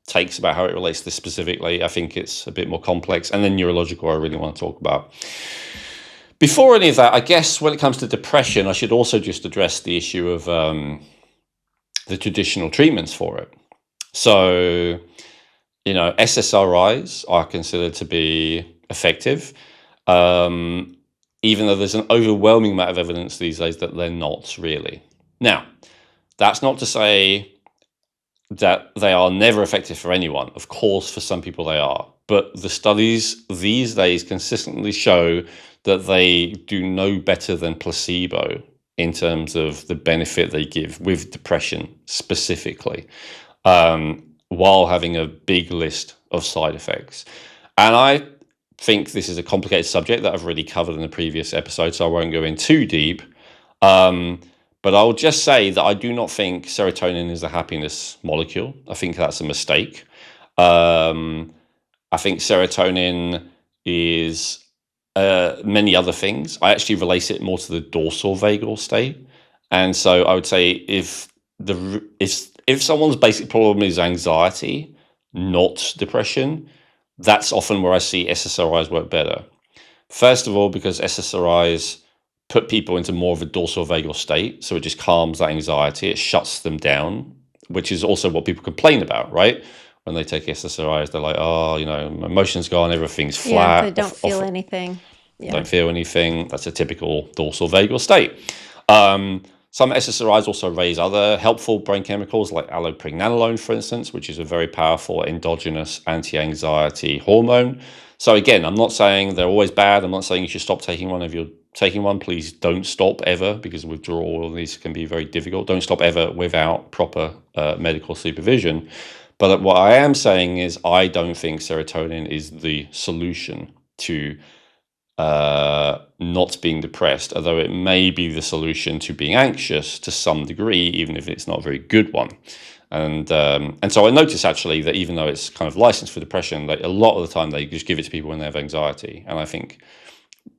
takes about how it relates to this specifically. I think it's a bit more complex. And then neurological, I really want to talk about. Before any of that, I guess when it comes to depression, I should also just address the issue of the traditional treatments for it. So SSRIs are considered to be effective, even though there's an overwhelming amount of evidence these days that they're not really. Now, that's not to say that they are never effective for anyone. Of course, for some people they are. But the studies these days consistently show that they do no better than placebo in terms of the benefit they give with depression specifically. While having a big list of side effects. And I think this is a complicated subject that I've already covered in a previous episode, so I won't go in too deep. But I'll just say that I do not think serotonin is a happiness molecule. I think that's a mistake. I think serotonin is many other things. I actually relate it more to the dorsal vagal state. And so I would say if someone's basic problem is anxiety, not depression, that's often where I see SSRIs work better. First of all, because SSRIs put people into more of a dorsal vagal state, so it just calms that anxiety, it shuts them down, which is also what people complain about, right? When they take SSRIs, they're like, my emotions gone, everything's flat. Yeah, they don't feel anything. Yeah. Don't feel anything. That's a typical dorsal vagal state. Some SSRIs also raise other helpful brain chemicals like allopregnanolone, for instance, which is a very powerful endogenous anti-anxiety hormone. So again, I'm not saying they're always bad. I'm not saying you should stop taking one. If you're taking one, please don't stop ever, because withdrawal of these can be very difficult. Don't stop ever without proper medical supervision. But what I am saying is I don't think serotonin is the solution to not being depressed, although it may be the solution to being anxious to some degree, even if it's not a very good one. And so I notice actually that even though it's kind of licensed for depression, like a lot of the time they just give it to people when they have anxiety. And I think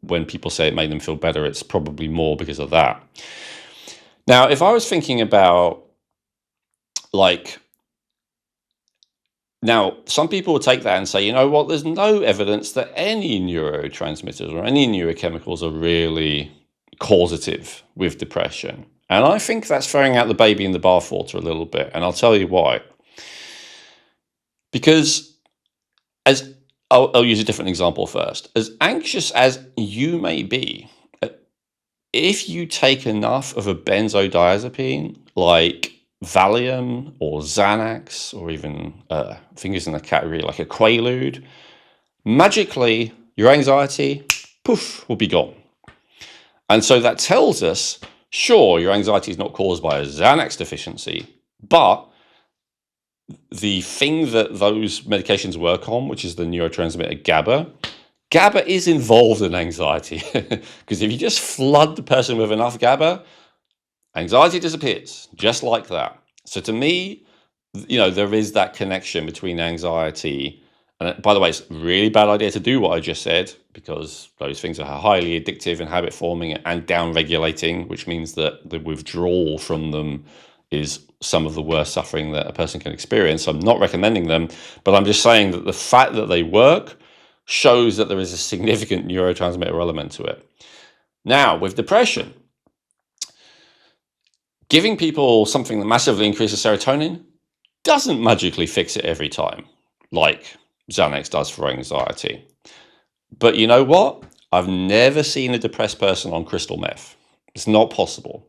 when people say it made them feel better, it's probably more because of that. Now, if I was thinking about like, now, some people would take that and say, you know what, there's no evidence that any neurotransmitters or any neurochemicals are really causative with depression. And I think that's throwing out the baby in the bathwater a little bit. And I'll tell you why. Because as I'll use a different example first. As anxious as you may be, if you take enough of a benzodiazepine, like Valium or Xanax, or even things in the category like a Quaalude, magically your anxiety, poof, will be gone. And so that tells us, sure, your anxiety is not caused by a Xanax deficiency, but the thing that those medications work on, which is the neurotransmitter GABA is involved in anxiety. Because if you just flood the person with enough GABA, anxiety disappears, just like that. So to me, there is that connection between anxiety. And by the way, it's a really bad idea to do what I just said, because those things are highly addictive and habit forming and down-regulating, which means that the withdrawal from them is some of the worst suffering that a person can experience. I'm not recommending them, but I'm just saying that the fact that they work shows that there is a significant neurotransmitter element to it. Now, with depression, giving people something that massively increases serotonin doesn't magically fix it every time, like Xanax does for anxiety. But you know what? I've never seen a depressed person on crystal meth. It's not possible.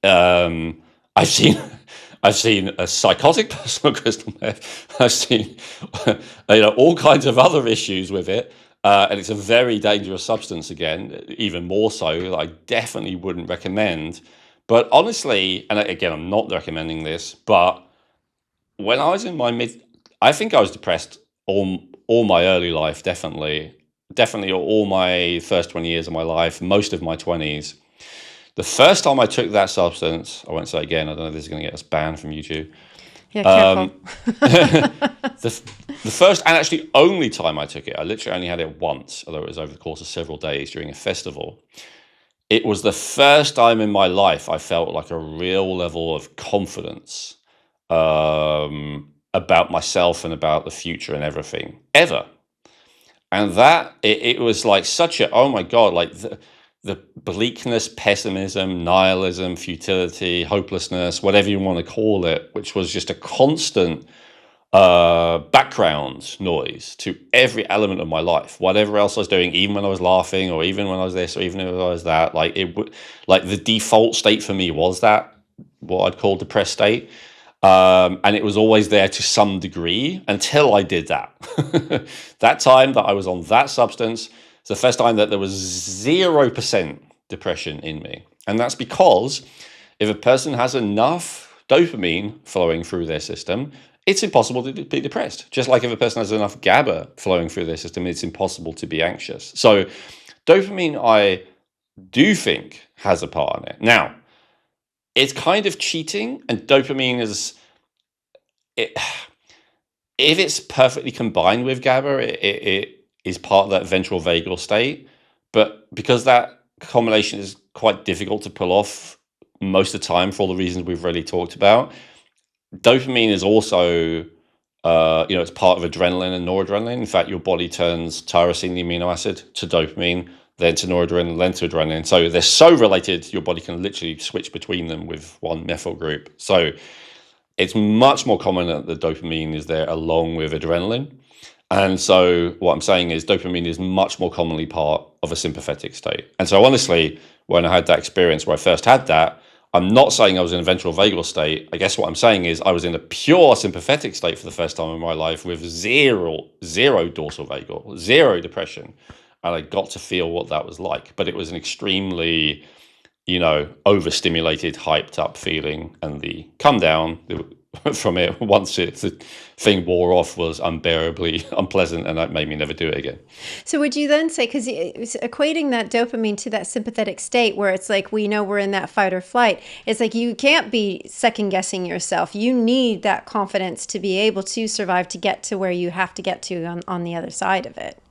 I've seen a psychotic person on crystal meth. I've seen all kinds of other issues with it. And it's a very dangerous substance, again, even more so, that I definitely wouldn't recommend. But honestly, and again, I'm not recommending this, but when I was in my I think I was depressed all my early life, definitely all my first 20 years of my life, most of my 20s. The first time I took that substance, I won't say again, I don't know if this is going to get us banned from YouTube. Yeah, careful. The first and actually only time I took it, I literally only had it once, although it was over the course of several days during a festival. It was the first time in my life I felt like a real level of confidence about myself and about the future and everything, ever. And that, it was like such a, oh my God, like the bleakness, pessimism, nihilism, futility, hopelessness, whatever you want to call it, which was just a constant background noise to every element of my life. Whatever else I was doing, even when I was laughing, or even when I was this, or even when I was that, like the default state for me was that, what I'd call depressed state. And it was always there to some degree until I did that. That time that I was on that substance, it's the first time that there was 0% depression in me. And that's because if a person has enough dopamine flowing through their system, it's impossible to be depressed. Just like if a person has enough GABA flowing through their system, it's impossible to be anxious. So dopamine, I do think, has a part in it. Now, it's kind of cheating, and dopamine is, if it's perfectly combined with GABA, it is part of that ventral vagal state. But because that combination is quite difficult to pull off most of the time for all the reasons we've already talked about, dopamine is also, it's part of adrenaline and noradrenaline. In fact, your body turns tyrosine, the amino acid, to dopamine, then to noradrenaline, then to adrenaline. So they're so related, your body can literally switch between them with one methyl group. So it's much more common that the dopamine is there along with adrenaline. And so what I'm saying is dopamine is much more commonly part of a sympathetic state. And so honestly, when I had that experience where I first had that, I'm not saying I was in a ventral vagal state. I guess what I'm saying is I was in a pure sympathetic state for the first time in my life with zero dorsal vagal, zero depression. And I got to feel what that was like. But it was an extremely, overstimulated, hyped up feeling. And the come down, from it once the thing wore off was unbearably unpleasant, and that made me never do it again. So would you then say, because equating that dopamine to that sympathetic state where it's like we know we're in that fight or flight, it's like you can't be second guessing yourself. You need that confidence to be able to survive, to get to where you have to get to on the other side of it.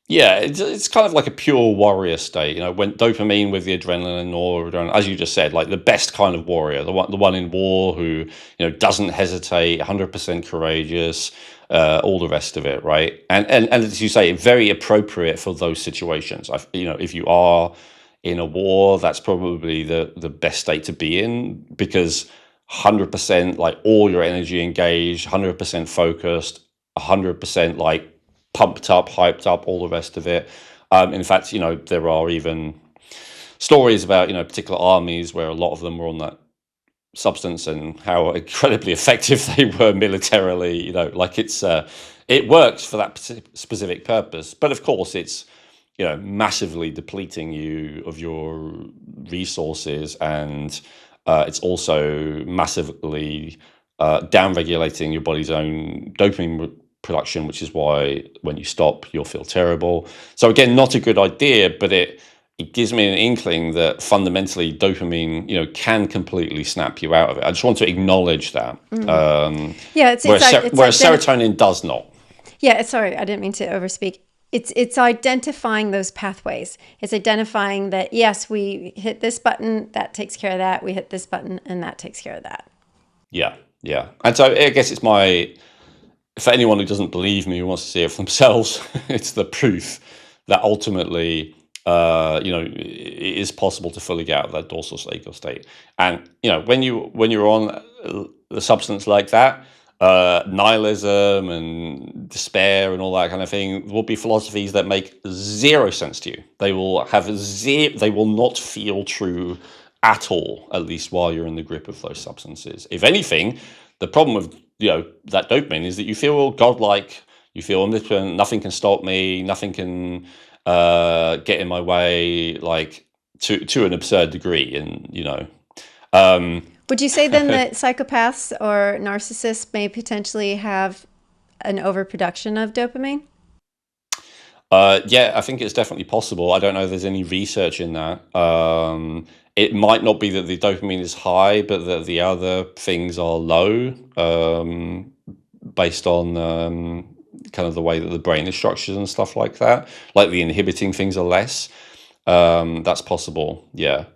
Yeah, it's kind of like a pure warrior state, when dopamine with the adrenaline and noradrenaline, as you just said, like the best kind of warrior, the one in war who, doesn't hesitate, 100% courageous, all the rest of it, right? And as you say, very appropriate for those situations. If you are in a war, that's probably the best state to be in, because 100% like all your energy engaged, 100% focused, 100% like pumped up, hyped up, all the rest of it. In fact, there are even stories about, particular armies where a lot of them were on that substance and how incredibly effective they were militarily, like it works for that specific purpose. But of course, it's, massively depleting you of your resources, and it's also massively downregulating your body's own dopamine production, which is why when you stop, you'll feel terrible. So again, not a good idea, but it gives me an inkling that fundamentally dopamine, can completely snap you out of it. I just want to acknowledge that. Yeah, whereas serotonin does not. Yeah, sorry, I didn't mean to overspeak. It's identifying those pathways. It's identifying that, yes, we hit this button, that takes care of that. We hit this button, and that takes care of that. Yeah. And so I guess it's for anyone who doesn't believe me, who wants to see it for themselves, it's the proof that ultimately, it is possible to fully get out of that dorsal vagal state. And when you're on a substance like that, nihilism and despair and all that kind of thing will be philosophies that make zero sense to you. They will they will not feel true at all, at least while you're in the grip of those substances. If anything, the problem with that dopamine is that you feel godlike, you feel omnipotent, nothing can stop me, nothing can get in my way, like to an absurd degree. And would you say then that psychopaths or narcissists may potentially have an overproduction of dopamine? Yeah, I think it's definitely possible. I don't know if there's any research in that. It might not be that the dopamine is high, but that the other things are low, based on kind of the way that the brain is structured and stuff like that. Like the inhibiting things are less. That's possible, yeah.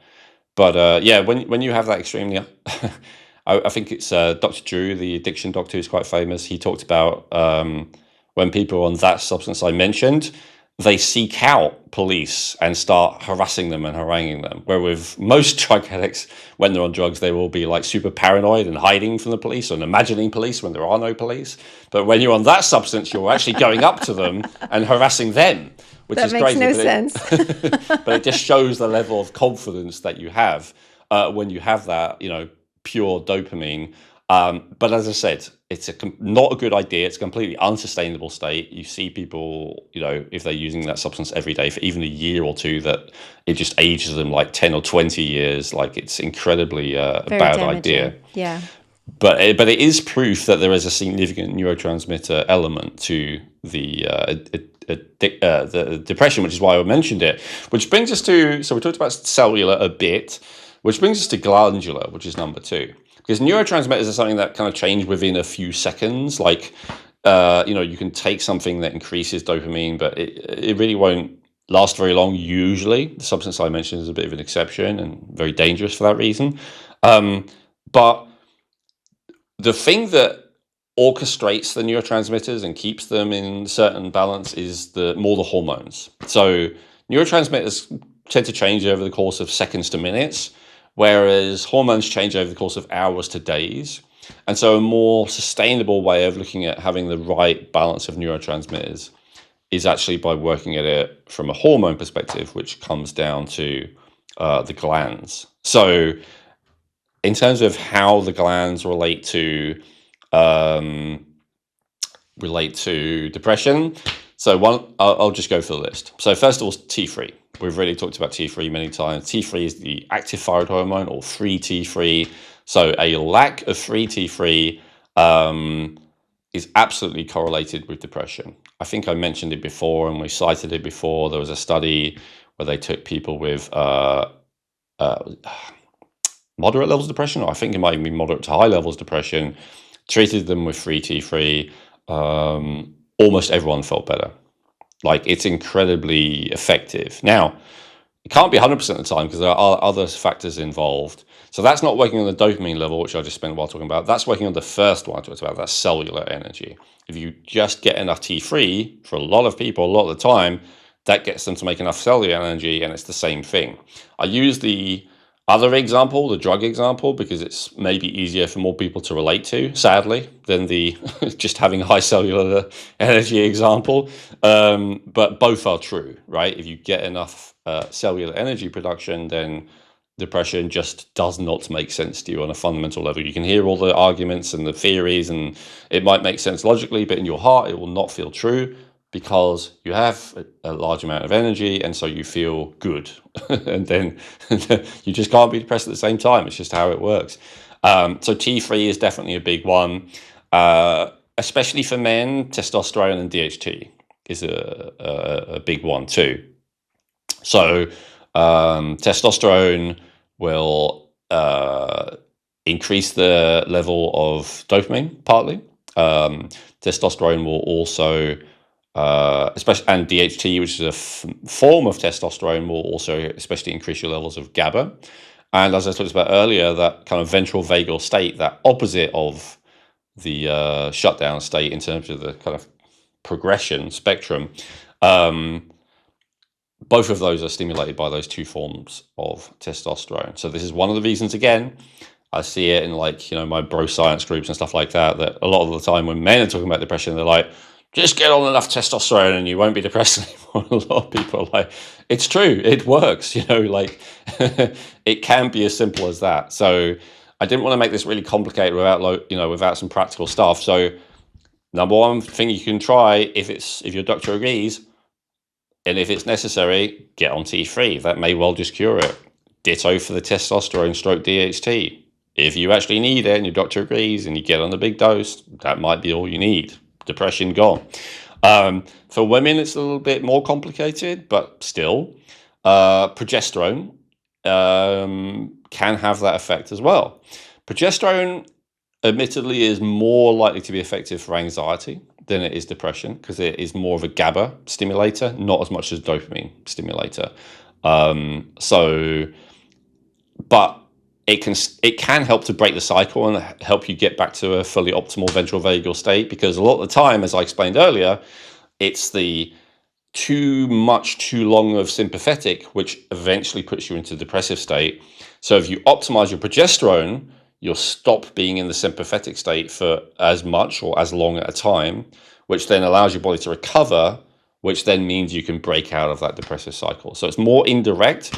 But yeah, when you have that extremely, I think it's Dr. Drew, the addiction doctor, who's quite famous. He talked about when people are on that substance I mentioned, they seek out police and start harassing them and haranguing them. Where with most drug addicts, when they're on drugs, they will be like super paranoid and hiding from the police and imagining police when there are no police. But when you're on that substance, you're actually going up to them and harassing them, which is crazy. That makes no sense. But it just shows the level of confidence that you have when you have that, pure dopamine. But as I said, it's not a good idea. It's a completely unsustainable state. You see people, if they're using that substance every day for even a year or two, that it just ages them like 10 or 20 years. Like it's incredibly a bad damaging idea. Yeah. But it is proof that there is a significant neurotransmitter element to the depression, which is why I mentioned it. Which brings us to, so we talked about cellular a bit, which brings us to glandular, which is number 2. Because neurotransmitters are something that kind of change within a few seconds. Like, you can take something that increases dopamine, but it really won't last very long, usually. The substance I mentioned is a bit of an exception and very dangerous for that reason. But the thing that orchestrates the neurotransmitters and keeps them in certain balance is more the hormones. So neurotransmitters tend to change over the course of seconds to minutes, whereas hormones change over the course of hours to days. And so a more sustainable way of looking at having the right balance of neurotransmitters is actually by working at it from a hormone perspective, which comes down to the glands. So in terms of how the glands relate to depression, so I'll just go through the list. So first of all, T3. We've already talked about T3 many times. T3 is the active thyroid hormone, or free T3. So a lack of free T3 is absolutely correlated with depression. I think I mentioned it before, and we cited it before. There was a study where they took people with moderate levels of depression, or I think it might even be moderate to high levels of depression, treated them with free T3. Almost everyone felt better. Like, it's incredibly effective. Now, it can't be 100% of the time because there are other factors involved. So that's not working on the dopamine level, which I just spent a while talking about. That's working on the first one I talked about, that's cellular energy. If you just get enough T3, for a lot of people, a lot of the time, that gets them to make enough cellular energy, and it's the same thing. I use the other example, the drug example, because it's maybe easier for more people to relate to, sadly, than the just having high cellular energy example. But both are true, right? If you get enough cellular energy production, then depression just does not make sense to you on a fundamental level. You can hear all the arguments and the theories, and it might make sense logically, but in your heart, it will not feel true, because you have a large amount of energy, and so you feel good. And then you just can't be depressed at the same time. It's just how it works. So T3 is definitely a big one. Especially for men, testosterone and DHT is a big one too. So testosterone will increase the level of dopamine, partly. Testosterone will also especially, and DHT, which is a form of testosterone, will also especially increase your levels of GABA. And as I talked about earlier, that kind of ventral vagal state, that opposite of the shutdown state in terms of the kind of progression spectrum, both of those are stimulated by those two forms of testosterone. So this is one of the reasons, again, I see it in, like, my bro science groups and stuff like that, that a lot of the time when men are talking about depression, they're like, just get on enough testosterone and you won't be depressed anymore. A lot of people are like, it's true, it works, like it can be as simple as that. So I didn't want to make this really complicated without some practical stuff. So number one thing you can try, if your doctor agrees, and if it's necessary, get on T3. That may well just cure it. Ditto for the testosterone stroke DHT. If you actually need it and your doctor agrees and you get on the big dose, that might be all you need. Depression gone. For women, it's a little bit more complicated, but still, progesterone can have that effect as well. Progesterone, admittedly, is more likely to be effective for anxiety than it is depression, because it is more of a GABA stimulator, not as much as dopamine stimulator. But it can help to break the cycle and help you get back to a fully optimal ventral vagal state, because a lot of the time, as I explained earlier, it's the too long of sympathetic which eventually puts you into a depressive state. So if you optimize your progesterone, you'll stop being in the sympathetic state for as much or as long at a time, which then allows your body to recover, which then means you can break out of that depressive cycle. So it's more indirect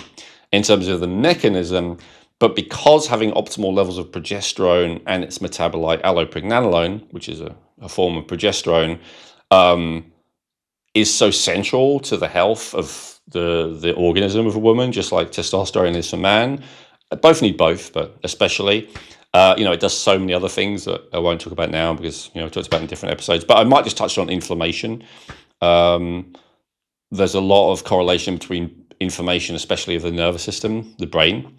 in terms of the mechanism, but because having optimal levels of progesterone and its metabolite allopregnanolone, which is a form of progesterone, is so central to the health of the organism of a woman, just like testosterone is for man. Both need both, but especially, it does so many other things that I won't talk about now because, I talked about in different episodes, but I might just touch on inflammation. There's a lot of correlation between inflammation, especially of the nervous system, the brain,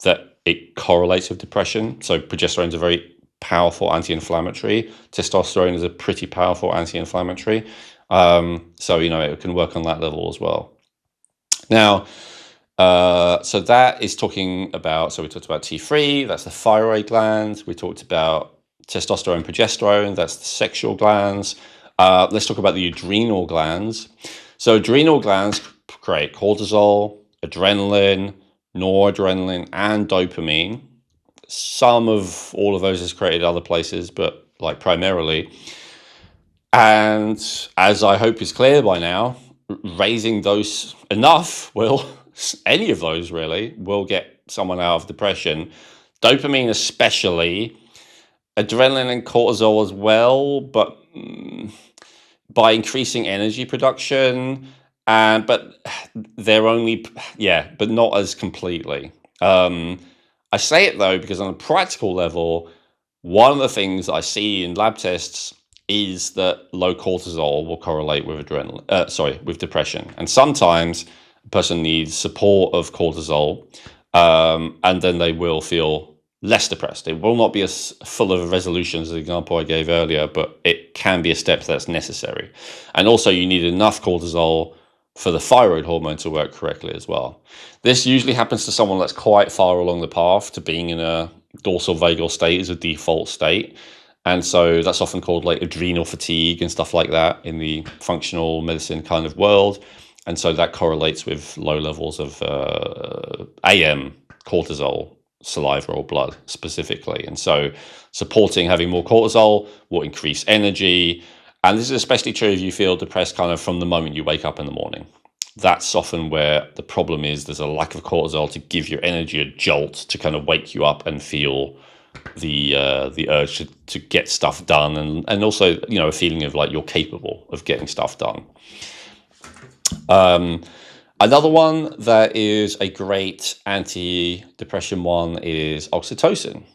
that it correlates with depression. So progesterone is a very powerful anti-inflammatory. Testosterone is a pretty powerful anti-inflammatory. So, it can work on that level as well. Now, so that is talking about, so we talked about T3, that's the thyroid gland. We talked about testosterone, progesterone, that's the sexual glands. Let's talk about the adrenal glands. So adrenal glands create cortisol, adrenaline, noradrenaline, and dopamine. Some of all of those is created other places, but primarily. And as I hope is clear by now, raising those enough any of those really, will get someone out of depression. Dopamine especially, adrenaline and cortisol as well, but by increasing energy production, but they're only, but not as completely. I say it though because on a practical level, one of the things I see in lab tests is that low cortisol will correlate with with depression. And sometimes a person needs support of cortisol, and then they will feel less depressed. It will not be as full of a resolution as the example I gave earlier, but it can be a step that's necessary. And also you need enough cortisol for the thyroid hormone to work correctly as well. This usually happens to someone that's quite far along the path to being in a dorsal vagal state as a default state. And so that's often called like adrenal fatigue and stuff like that in the functional medicine kind of world. And so that correlates with low levels of AM, cortisol, saliva or blood specifically. And so supporting having more cortisol will increase energy. And this is especially true if you feel depressed kind of from the moment you wake up in the morning. That's often where the problem is. There's a lack of cortisol to give your energy a jolt to kind of wake you up and feel the urge to get stuff done, and also, you know, a feeling of like you're capable of getting stuff done. Another one that is a great anti-depression one is oxytocin,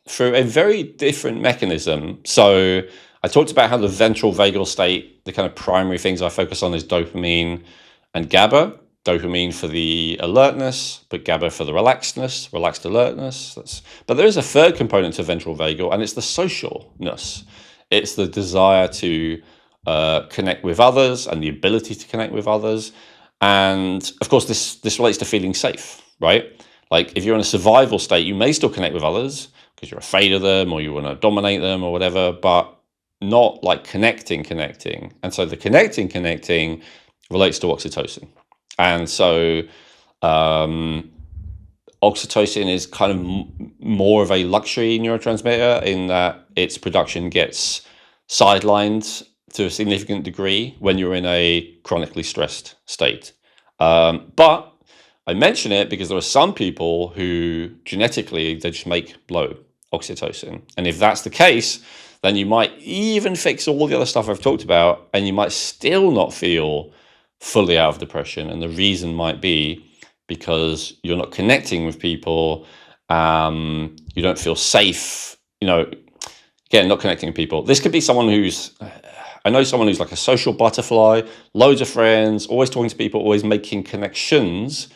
through a very different mechanism. So I talked about how the ventral vagal state, the kind of primary things I focus on is dopamine and GABA. Dopamine for the alertness, but GABA for the relaxed alertness. But there is a third component to ventral vagal, and it's the socialness. It's the desire to connect with others and the ability to connect with others. And of course, this relates to feeling safe, right? Like if you're in a survival state, you may still connect with others because you're afraid of them or you want to dominate them or whatever, but not like connecting. And so the connecting relates to oxytocin. And so oxytocin is kind of more of a luxury neurotransmitter in that its production gets sidelined to a significant degree when you're in a chronically stressed state. But I mention it because there are some people who genetically, they just make low oxytocin. And if that's the case, then you might even fix all the other stuff I've talked about, and you might still not feel fully out of depression. And the reason might be because you're not connecting with people, you don't feel safe, you know, again, not connecting with people. This could be someone I know someone who's like a social butterfly, loads of friends, always talking to people, always making connections,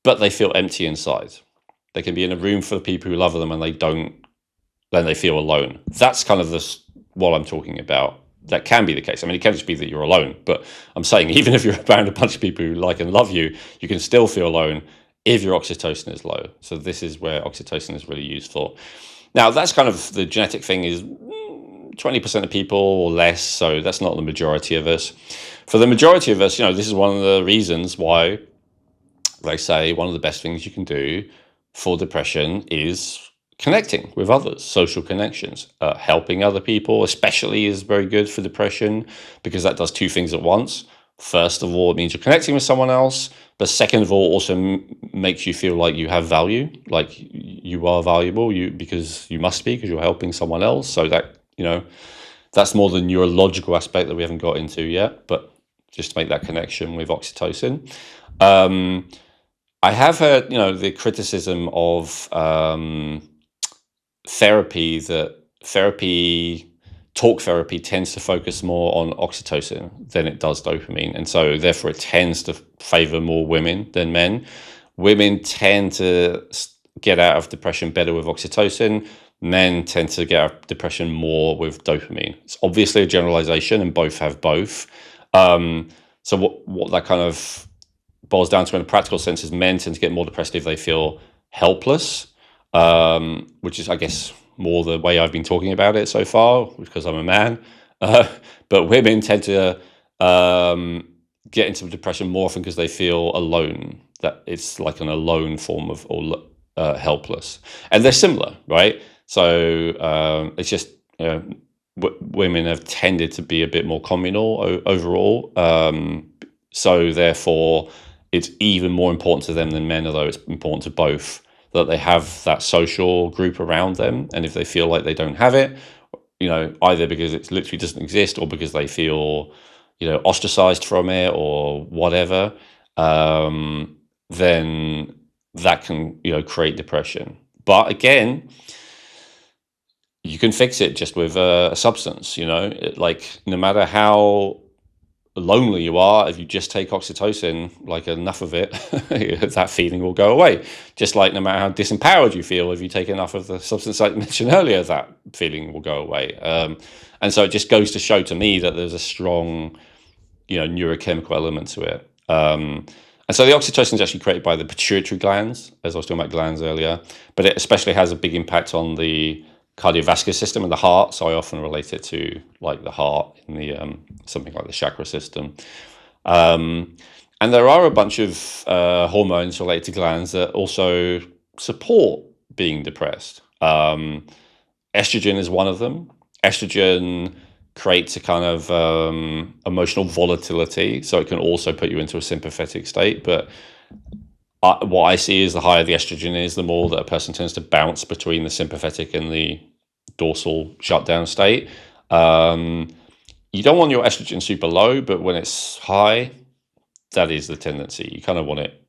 but they feel empty inside. They can be in a room full of people who love them and then they feel alone. That's kind of what I'm talking about. That can be the case. I mean, it can just be that you're alone, but I'm saying even if you're around a bunch of people who like and love you, you can still feel alone if your oxytocin is low. So this is where oxytocin is really useful. Now, that's kind of the genetic thing is 20% of people or less, so that's not the majority of us. For the majority of us, you know, this is one of the reasons why they say one of the best things you can do for depression is connecting with others, social connections. Helping other people especially is very good for depression because that does two things at once. First of all, it means you're connecting with someone else, but second of all, also makes you feel like you have value, like you are valuable, because you must be, because you're helping someone else. So that, you know, that's more the neurological aspect that we haven't got into yet, but just to make that connection with oxytocin. I have heard, you know, the criticism of talk therapy tends to focus more on oxytocin than it does dopamine. And so therefore it tends to favor more women than men. Women tend to get out of depression better with oxytocin. Men tend to get out of depression more with dopamine. It's obviously a generalization and both have both. So what that kind of boils down to in a practical sense is men tend to get more depressed if they feel helpless, which is, I guess, more the way I've been talking about it so far, because I'm a man. But women tend to get into depression more often because they feel alone, that it's like an alone form of helpless. And they're similar, right? So it's just, you know, women have tended to be a bit more communal overall. So therefore, it's even more important to them than men, although it's important to both, that they have that social group around them. And if they feel like they don't have it, you know, either because it literally doesn't exist or because they feel, you know, ostracized from it or whatever, then that can, you know, create depression. But again, you can fix it just with a substance, like no matter how lonely you are, if you just take oxytocin, like enough of it, that feeling will go away. Just like no matter how disempowered you feel, if you take enough of the substance I mentioned earlier, that feeling will go away. And so it just goes to show to me that there's a strong, neurochemical element to it. And so the oxytocin is actually created by the pituitary glands, as I was talking about glands earlier, but it especially has a big impact on the cardiovascular system and the heart. So I often relate it to like the heart in the something like the chakra system. And there are a bunch of hormones related to glands that also support being depressed. Estrogen is one of them. Estrogen creates a kind of emotional volatility, so it can also put you into a sympathetic state. But what I see is the higher the estrogen is, the more that a person tends to bounce between the sympathetic and the dorsal shutdown state. You don't want your estrogen super low, but when it's high, that is the tendency. You kind of want it,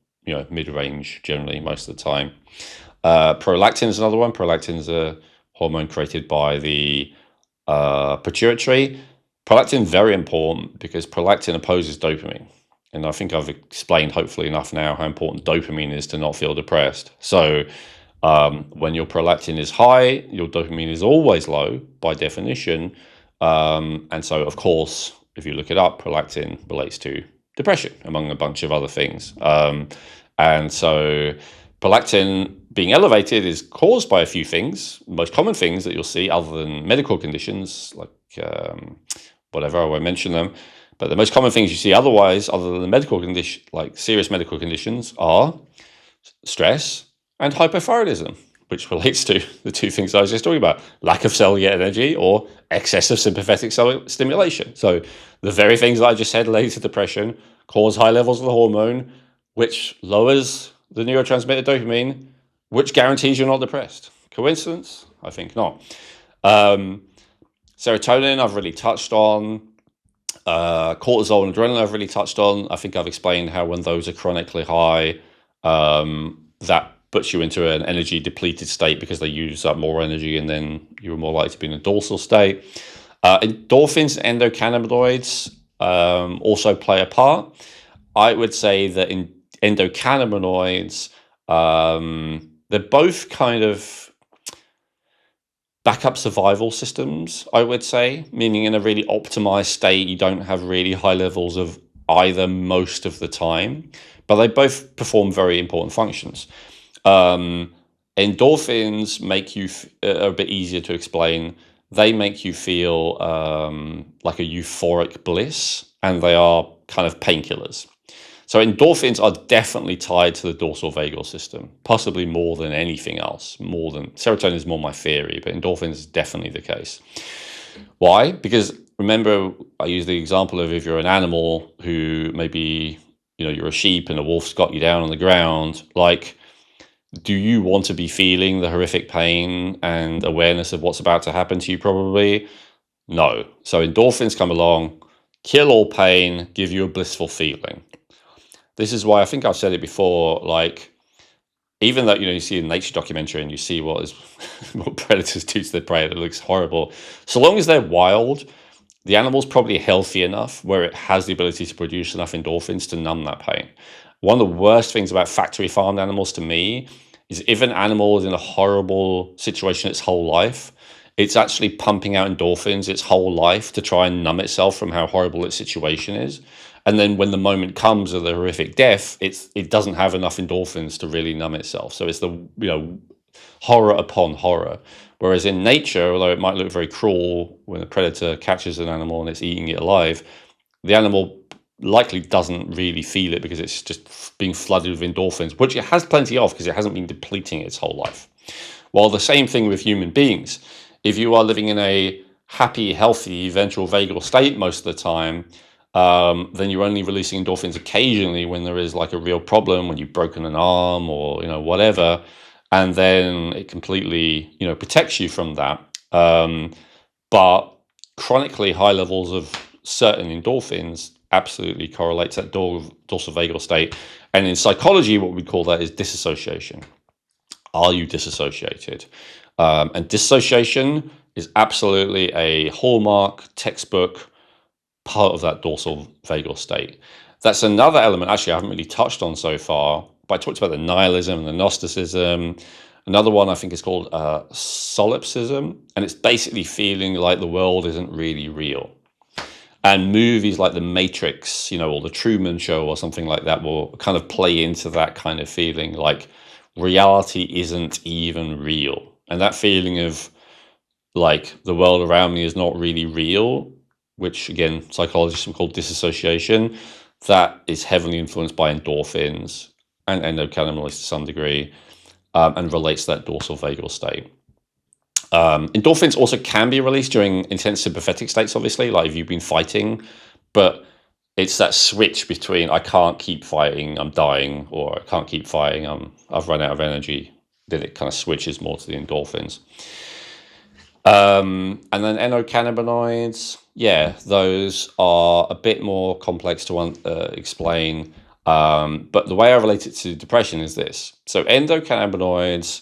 mid-range generally most of the time. Prolactin is another one. Prolactin is a hormone created by the pituitary. Prolactin very important because prolactin opposes dopamine. And I think I've explained hopefully enough now how important dopamine is to not feel depressed. So when your prolactin is high, your dopamine is always low by definition. And so, of course, if you look it up, prolactin relates to depression, among a bunch of other things. And so prolactin being elevated is caused by a few things. Most common things that you'll see other than medical conditions, like whatever, I won't mention them. But the most common things you see otherwise, other than the medical condition, like serious medical conditions, are stress and hypothyroidism, which relates to the two things I was just talking about, lack of cellular energy or excess of sympathetic cellular stimulation. So the very things that I just said related to depression cause high levels of the hormone, which lowers the neurotransmitter dopamine, which guarantees you're not depressed. Coincidence? I think not. Serotonin, I've really touched on. Cortisol and adrenaline, I've really touched on. I think I've explained how when those are chronically high, that puts you into an energy depleted state because they use up more energy, and then you're more likely to be in a dorsal state. Endorphins and endocannabinoids also play a part. I would say that in endocannabinoids, they're both kind of backup survival systems, I would say, meaning in a really optimized state, you don't have really high levels of either most of the time, but they both perform very important functions. Endorphins make you are a bit easier to explain. They make you feel like a euphoric bliss, and they are kind of painkillers. So endorphins are definitely tied to the dorsal vagal system, possibly more than anything else. More than serotonin is more my theory, but endorphins is definitely the case. Why? Because remember, I use the example of if you're an animal who maybe, you're a sheep and a wolf's got you down on the ground, like, do you want to be feeling the horrific pain and awareness of what's about to happen to you? Probably no. So endorphins come along, kill all pain, give you a blissful feeling. This is why I think I've said it before, like, even though, you see a nature documentary and you see what predators do to their prey, it looks horrible. So long as they're wild, the animal's probably healthy enough where it has the ability to produce enough endorphins to numb that pain. One of the worst things about factory farmed animals to me is if an animal is in a horrible situation its whole life, it's actually pumping out endorphins its whole life to try and numb itself from how horrible its situation is. And then when the moment comes of the horrific death, it doesn't have enough endorphins to really numb itself. So it's the horror upon horror. Whereas in nature, although it might look very cruel when a predator catches an animal and it's eating it alive, the animal likely doesn't really feel it because it's just being flooded with endorphins, which it has plenty of because it hasn't been depleting its whole life. While the same thing with human beings. If you are living in a happy, healthy, ventral vagal state most of the time, then you're only releasing endorphins occasionally when there is like a real problem, when you've broken an arm or whatever, and then it completely protects you from that. But chronically high levels of certain endorphins absolutely correlate to that dorsal vagal state, and in psychology, what we call that is dissociation. Are you disassociated? And dissociation is absolutely a hallmark textbook part of that dorsal vagal state. That's another element, actually, I haven't really touched on so far, but I talked about the nihilism and the Gnosticism. Another one I think is called Solipsism, and it's basically feeling like the world isn't really real. And movies like The Matrix, or The Truman Show or something like that will kind of play into that kind of feeling, like reality isn't even real. And that feeling of like the world around me is not really real, which again, psychologists have called dissociation, that is heavily influenced by endorphins and endocannabinoids to some degree, and relates to that dorsal vagal state. Endorphins also can be released during intense sympathetic states, obviously, like if you've been fighting, but it's that switch between I can't keep fighting, I'm dying, or I can't keep fighting, I've run out of energy, then it kind of switches more to the endorphins. And then endocannabinoids, yeah, those are a bit more complex to explain. But the way I relate it to depression is this. So endocannabinoids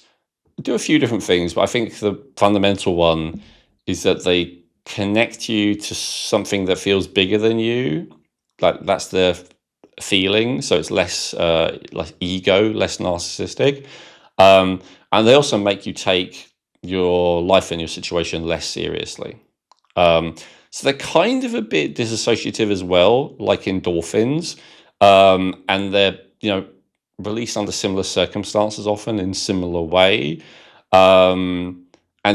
do a few different things, but I think the fundamental one is that they connect you to something that feels bigger than you. Like that's the feeling. So it's less like ego, less narcissistic. And they also make you take your life and your situation less seriously. So they're kind of a bit disassociative as well, like endorphins. And they're, released under similar circumstances, often in similar way. And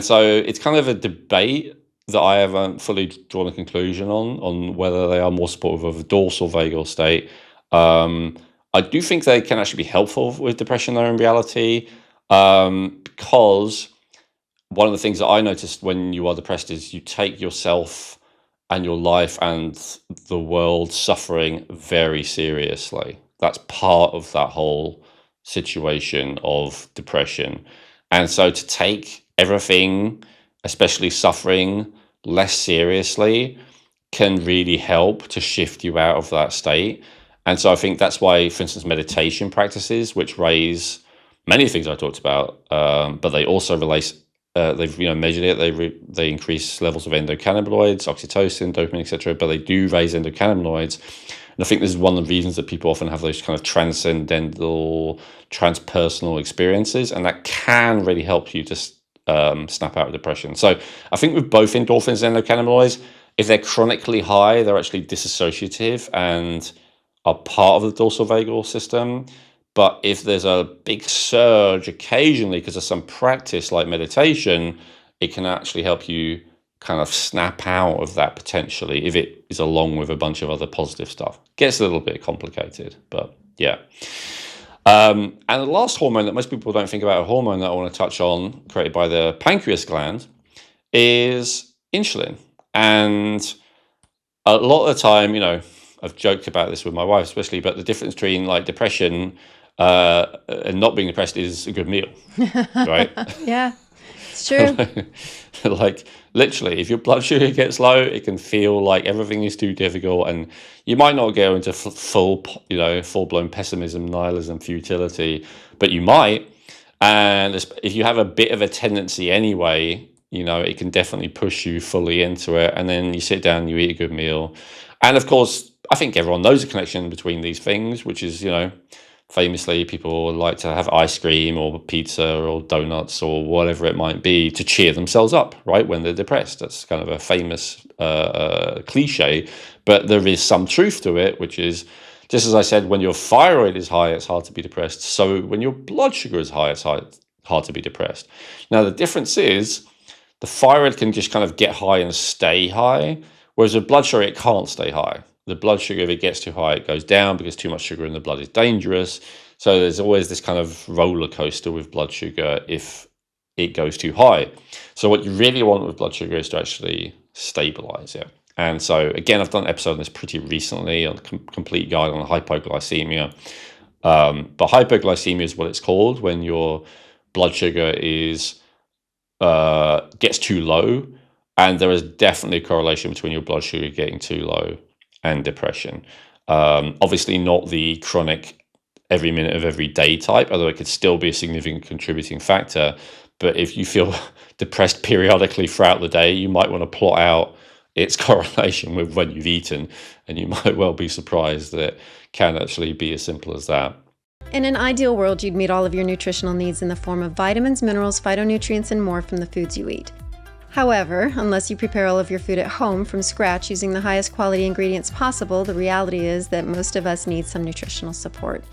so it's kind of a debate that I haven't fully drawn a conclusion on whether they are more supportive of a dorsal vagal state. I do think they can actually be helpful with depression, though, in reality, because one of the things that I noticed when you are depressed is you take yourself and your life and the world suffering very seriously. That's part of that whole situation of depression. And so to take everything, especially suffering, less seriously can really help to shift you out of that state. And so I think that's why, for instance, meditation practices, which raise many things I talked about, but they also relate. They've measured it. They increase levels of endocannabinoids, oxytocin, dopamine, etc. But they do raise endocannabinoids, and I think this is one of the reasons that people often have those kind of transcendental, transpersonal experiences, and that can really help you to snap out of depression. So I think with both endorphins and endocannabinoids, if they're chronically high, they're actually dissociative and are part of the dorsal vagal system. But if there's a big surge occasionally because of some practice like meditation, it can actually help you kind of snap out of that potentially if it is along with a bunch of other positive stuff. Gets a little bit complicated, but yeah. And the last hormone that most people don't think about, a hormone that I want to touch on, created by the pancreas gland, is insulin. And a lot of the time, I've joked about this with my wife especially, but the difference between like depression and not being depressed is a good meal, right? Yeah, it's true. Like literally, if your blood sugar gets low, it can feel like everything is too difficult, and you might not go into full-blown pessimism, nihilism, futility, but you might. And if you have a bit of a tendency anyway, it can definitely push you fully into it. And then you sit down, you eat a good meal, and of course, I think everyone knows the connection between these things, which is, famously, people like to have ice cream or pizza or donuts or whatever it might be to cheer themselves up, right, when they're depressed. That's kind of a famous cliche, but there is some truth to it, which is, just as I said, when your thyroid is high, it's hard to be depressed. So when your blood sugar is high, it's hard to be depressed. Now, the difference is the thyroid can just kind of get high and stay high, whereas with blood sugar, it can't stay high. The blood sugar, if it gets too high, it goes down because too much sugar in the blood is dangerous. So there's always this kind of roller coaster with blood sugar if it goes too high. So what you really want with blood sugar is to actually stabilize it. And so, again, I've done an episode on this pretty recently, on a complete guide on hypoglycemia. But hypoglycemia is what it's called when your blood sugar gets too low. And there is definitely a correlation between your blood sugar getting too low and depression. Obviously not the chronic every minute of every day type, although it could still be a significant contributing factor. But if you feel depressed periodically throughout the day, you might want to plot out its correlation with when you've eaten, and you might well be surprised that it can actually be as simple as that. In an ideal world, you'd meet all of your nutritional needs in the form of vitamins, minerals, phytonutrients, and more from the foods you eat. However, unless you prepare all of your food at home from scratch using the highest quality ingredients possible, the reality is that most of us need some nutritional support.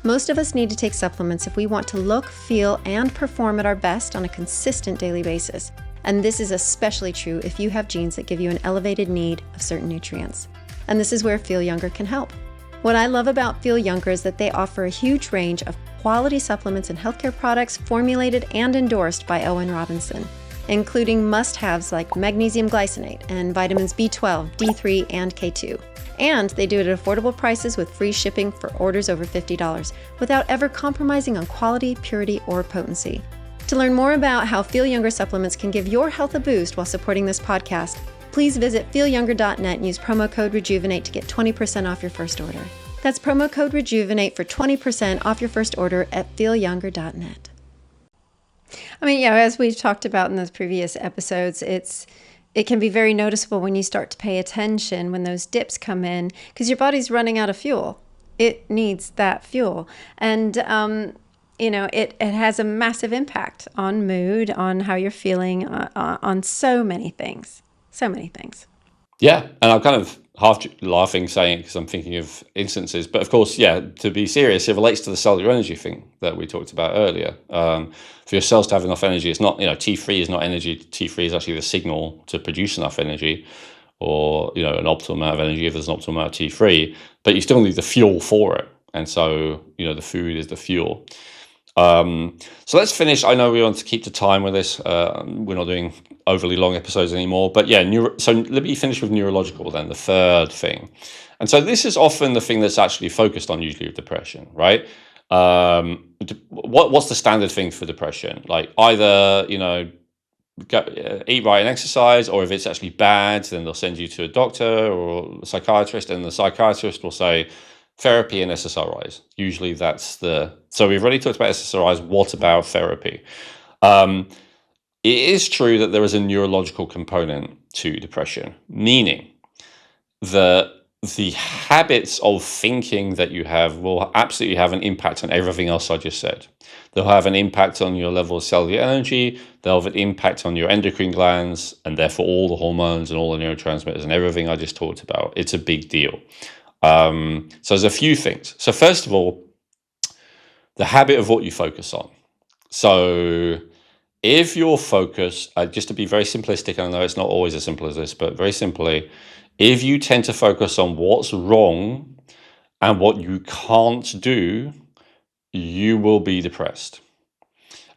Most of us need to take supplements if we want to look, feel, and perform at our best on a consistent daily basis. And this is especially true if you have genes that give you an elevated need of certain nutrients. And this is where Feel Younger can help. What I love about Feel Younger is that they offer a huge range of quality supplements and healthcare products formulated and endorsed by Owen Robinson, including must-haves like magnesium glycinate and vitamins B12, D3, and K2. And they do it at affordable prices with free shipping for orders over $50 without ever compromising on quality, purity, or potency. To learn more about how Feel Younger supplements can give your health a boost while supporting this podcast, please visit feelyounger.net and use promo code Rejuvenate to get 20% off your first order. That's promo code Rejuvenate for 20% off your first order at feelyounger.net. I mean, yeah, as we've talked about in those previous episodes, it can be very noticeable when you start to pay attention when those dips come in, because your body's running out of fuel. It needs that fuel. And, it has a massive impact on mood, on how you're feeling, on so many things. So many things. Yeah, and I'm kind of half laughing saying it because I'm thinking of instances. But of course, yeah, to be serious, it relates to the cellular energy thing that we talked about earlier. For your cells to have enough energy, it's not, T3 is not energy. T3 is actually the signal to produce enough energy, or, an optimal amount of energy if there's an optimal amount of T3. But you still need the fuel for it. And so, the food is the fuel. So let's finish. I know we want to keep the time with this. We're not doing overly long episodes anymore, but yeah, so let me finish with neurological then, the third thing. And so this is often the thing that's actually focused on usually with depression, right? What's the standard thing for depression? Like either, eat right and exercise, or if it's actually bad, then they'll send you to a doctor or a psychiatrist, and the psychiatrist will say, therapy and SSRIs. Usually that's so we've already talked about SSRIs. What about therapy? It is true that there is a neurological component to depression, meaning that the habits of thinking that you have will absolutely have an impact on everything else I just said. They'll have an impact on your level of cellular energy. They'll have an impact on your endocrine glands, and therefore all the hormones and all the neurotransmitters and everything I just talked about. It's a big deal. So there's a few things. So first of all, the habit of what you focus on. So if your focus, just to be very simplistic, I know it's not always as simple as this, but very simply, if you tend to focus on what's wrong and what you can't do, you will be depressed.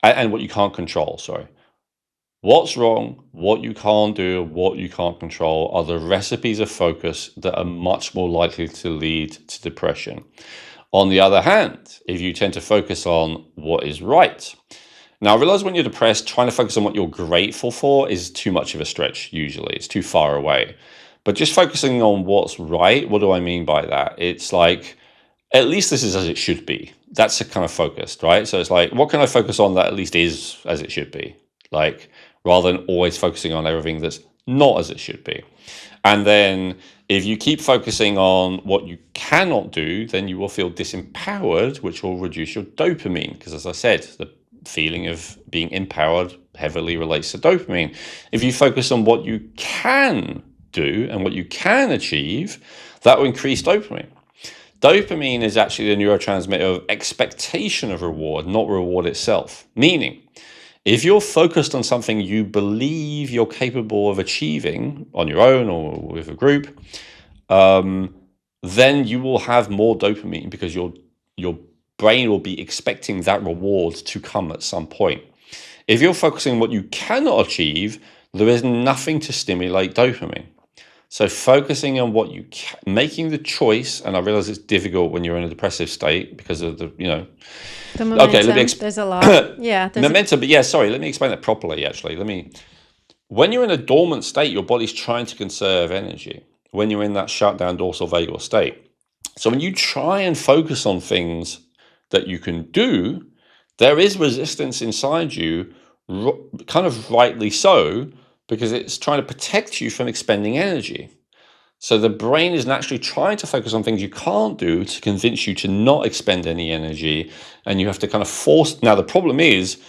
And what you can't control, sorry. What's wrong, what you can't do, what you can't control are the recipes of focus that are much more likely to lead to depression. On the other hand, if you tend to focus on what is right. Now, I realize when you're depressed, trying to focus on what you're grateful for is too much of a stretch, usually. It's too far away. But just focusing on what's right, what do I mean by that? It's like, at least this is as it should be. That's a kind of focused, right? So it's like, what can I focus on that at least is as it should be? Like, rather than always focusing on everything that's not as it should be. And then if you keep focusing on what you cannot do, then you will feel disempowered, which will reduce your dopamine. Because as I said, the feeling of being empowered heavily relates to dopamine. If you focus on what you can do and what you can achieve, that will increase dopamine. Dopamine is actually the neurotransmitter of expectation of reward, not reward itself. Meaning, if you're focused on something you believe you're capable of achieving on your own or with a group, then you will have more dopamine because your brain will be expecting that reward to come at some point. If you're focusing on what you cannot achieve, there is nothing to stimulate dopamine. So focusing on what you making the choice, and I realize it's difficult when you're in a depressive state because of the momentum. Okay, there's a lot. Yeah, momentum. But yeah, sorry, let me explain that properly. Actually, when you're in a dormant state, your body's trying to conserve energy. When you're in that shutdown dorsal vagal state, so when you try and focus on things that you can do, there is resistance inside you, kind of rightly so, because it's trying to protect you from expending energy. So the brain is naturally trying to focus on things you can't do to convince you to not expend any energy, and you have to kind of force. Now, the problem is,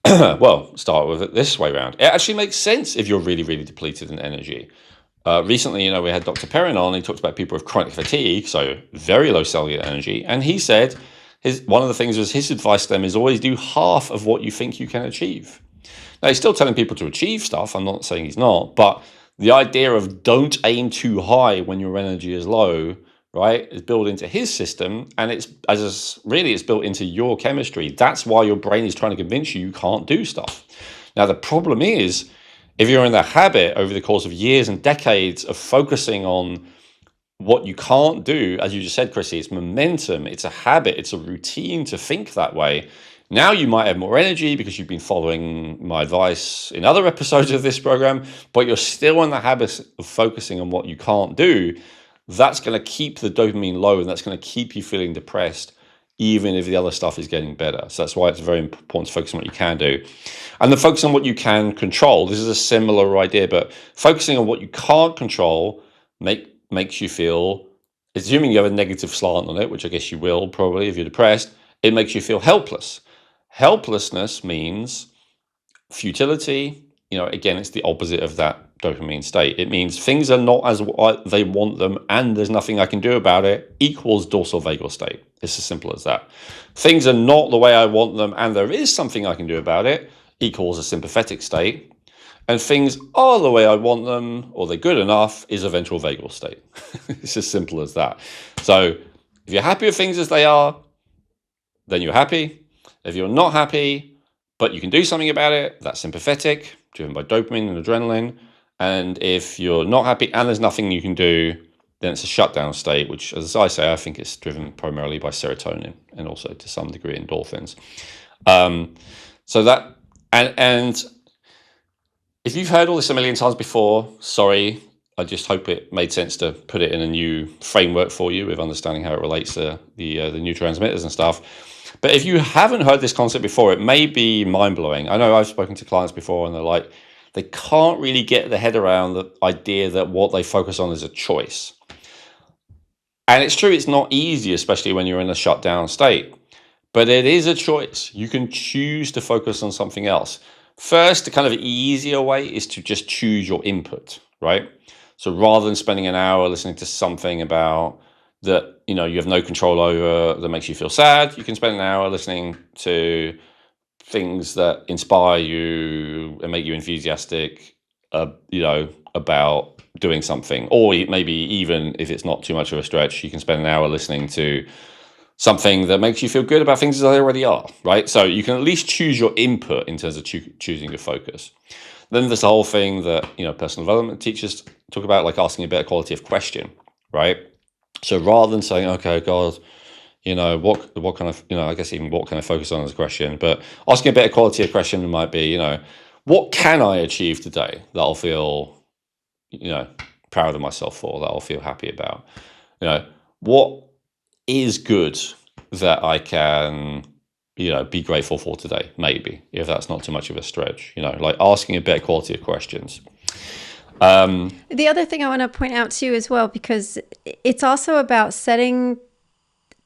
well, start with it this way around. It actually makes sense if you're really, really depleted in energy. Recently, we had Dr. Perrin on. He talked about people with chronic fatigue, so very low cellular energy, and he said one of the things was his advice to them is always do half of what you think you can achieve. Now, he's still telling people to achieve stuff. I'm not saying he's not, but the idea of don't aim too high when your energy is low, right, is built into his system, and it's built into your chemistry. That's why your brain is trying to convince you can't do stuff. Now, the problem is, if you're in the habit over the course of years and decades of focusing on what you can't do, as you just said, Chrissy, it's momentum, it's a habit, it's a routine to think that way. Now you might have more energy because you've been following my advice in other episodes of this program, but you're still in the habit of focusing on what you can't do. That's going to keep the dopamine low, and that's going to keep you feeling depressed, even if the other stuff is getting better. So that's why it's very important to focus on what you can do. And then focus on what you can control. This is a similar idea, but focusing on what you can't control makes you feel, assuming you have a negative slant on it, which I guess you will probably if you're depressed, it makes you feel helpless. Helplessness means futility. Again, it's the opposite of that dopamine state. It means things are not as they want them, and there's nothing I can do about it, equals dorsal vagal state. It's as simple as that. Things are not the way I want them, and there is something I can do about it, equals a sympathetic state. And things are the way I want them, or they're good enough, is a ventral vagal state. It's as simple as that. So if you're happy with things as they are, then you're happy. If you're not happy, but you can do something about it, that's sympathetic, driven by dopamine and adrenaline. And if you're not happy and there's nothing you can do, then it's a shutdown state, which, as I say, I think it's driven primarily by serotonin and also to some degree endorphins. So that, and if you've heard all this a million times before, sorry, I just hope it made sense to put it in a new framework for you with understanding how it relates to the neurotransmitters and stuff. But if you haven't heard this concept before, it may be mind-blowing. I know I've spoken to clients before and they're like, they can't really get their head around the idea that what they focus on is a choice. And it's true, it's not easy, especially when you're in a shutdown state. But it is a choice. You can choose to focus on something else. First, the kind of easier way is to just choose your input, right? So rather than spending an hour listening to something about that you have no control over that makes you feel sad, you can spend an hour listening to things that inspire you and make you enthusiastic, about doing something. Or maybe even if it's not too much of a stretch, you can spend an hour listening to something that makes you feel good about things as they already are, right? So you can at least choose your input in terms of choosing your focus. Then there's the whole thing that, personal development teachers talk about, like asking a better quality of question, right? So rather than saying, okay, God, what kind of, I guess even what can I focus on as a question, but asking a better quality of question might be, what can I achieve today that I'll feel, proud of myself for, that I'll feel happy about? What is good that I can, be grateful for today, maybe, if that's not too much of a stretch, like asking a better quality of questions. The other thing I want to point out too as well, because it's also about setting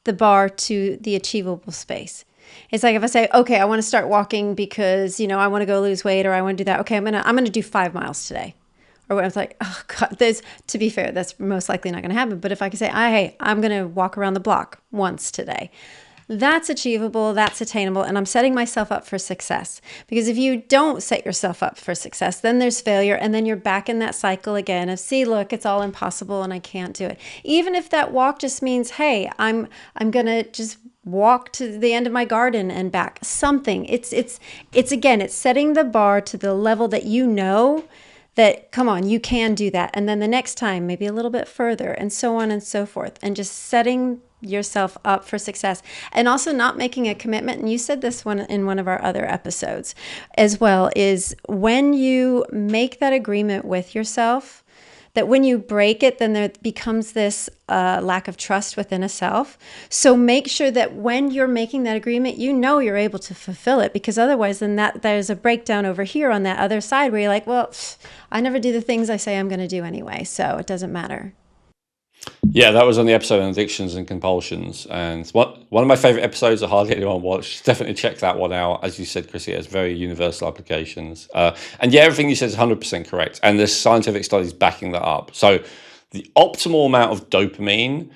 the bar to the achievable space. It's like if I say, okay, I want to start walking because, I want to go lose weight, or I want to do that. Okay, I'm going to do 5 miles today. Or when I was like, oh God, to be fair, that's most likely not going to happen. But if I could say, hey, I'm going to walk around the block once today. That's achievable, that's attainable, and I'm setting myself up for success. Because if you don't set yourself up for success, then there's failure, and then you're back in that cycle again of, see, look, it's all impossible and I can't do it. Even if that walk just means, hey, I'm going to just walk to the end of my garden and back. Something. It's again, it's setting the bar to the level that that, come on, you can do that. And then the next time, maybe a little bit further, and so on and so forth. And just setting yourself up for success. And also not making a commitment, and you said this one in one of our other episodes as well, is when you make that agreement with yourself that when you break it, then there becomes this lack of trust within a self. So make sure that when you're making that agreement, you know you're able to fulfill it, because otherwise then there's a breakdown over here on that other side where you're like, well, I never do the things I say I'm going to do anyway, so it doesn't matter. Yeah, that was on the episode on addictions and compulsions. And one of my favorite episodes I hardly anyone watched. Definitely check that one out. As you said, Chrissy, it has very universal applications. And yeah, everything you said is 100% correct. And there's scientific studies backing that up. So the optimal amount of dopamine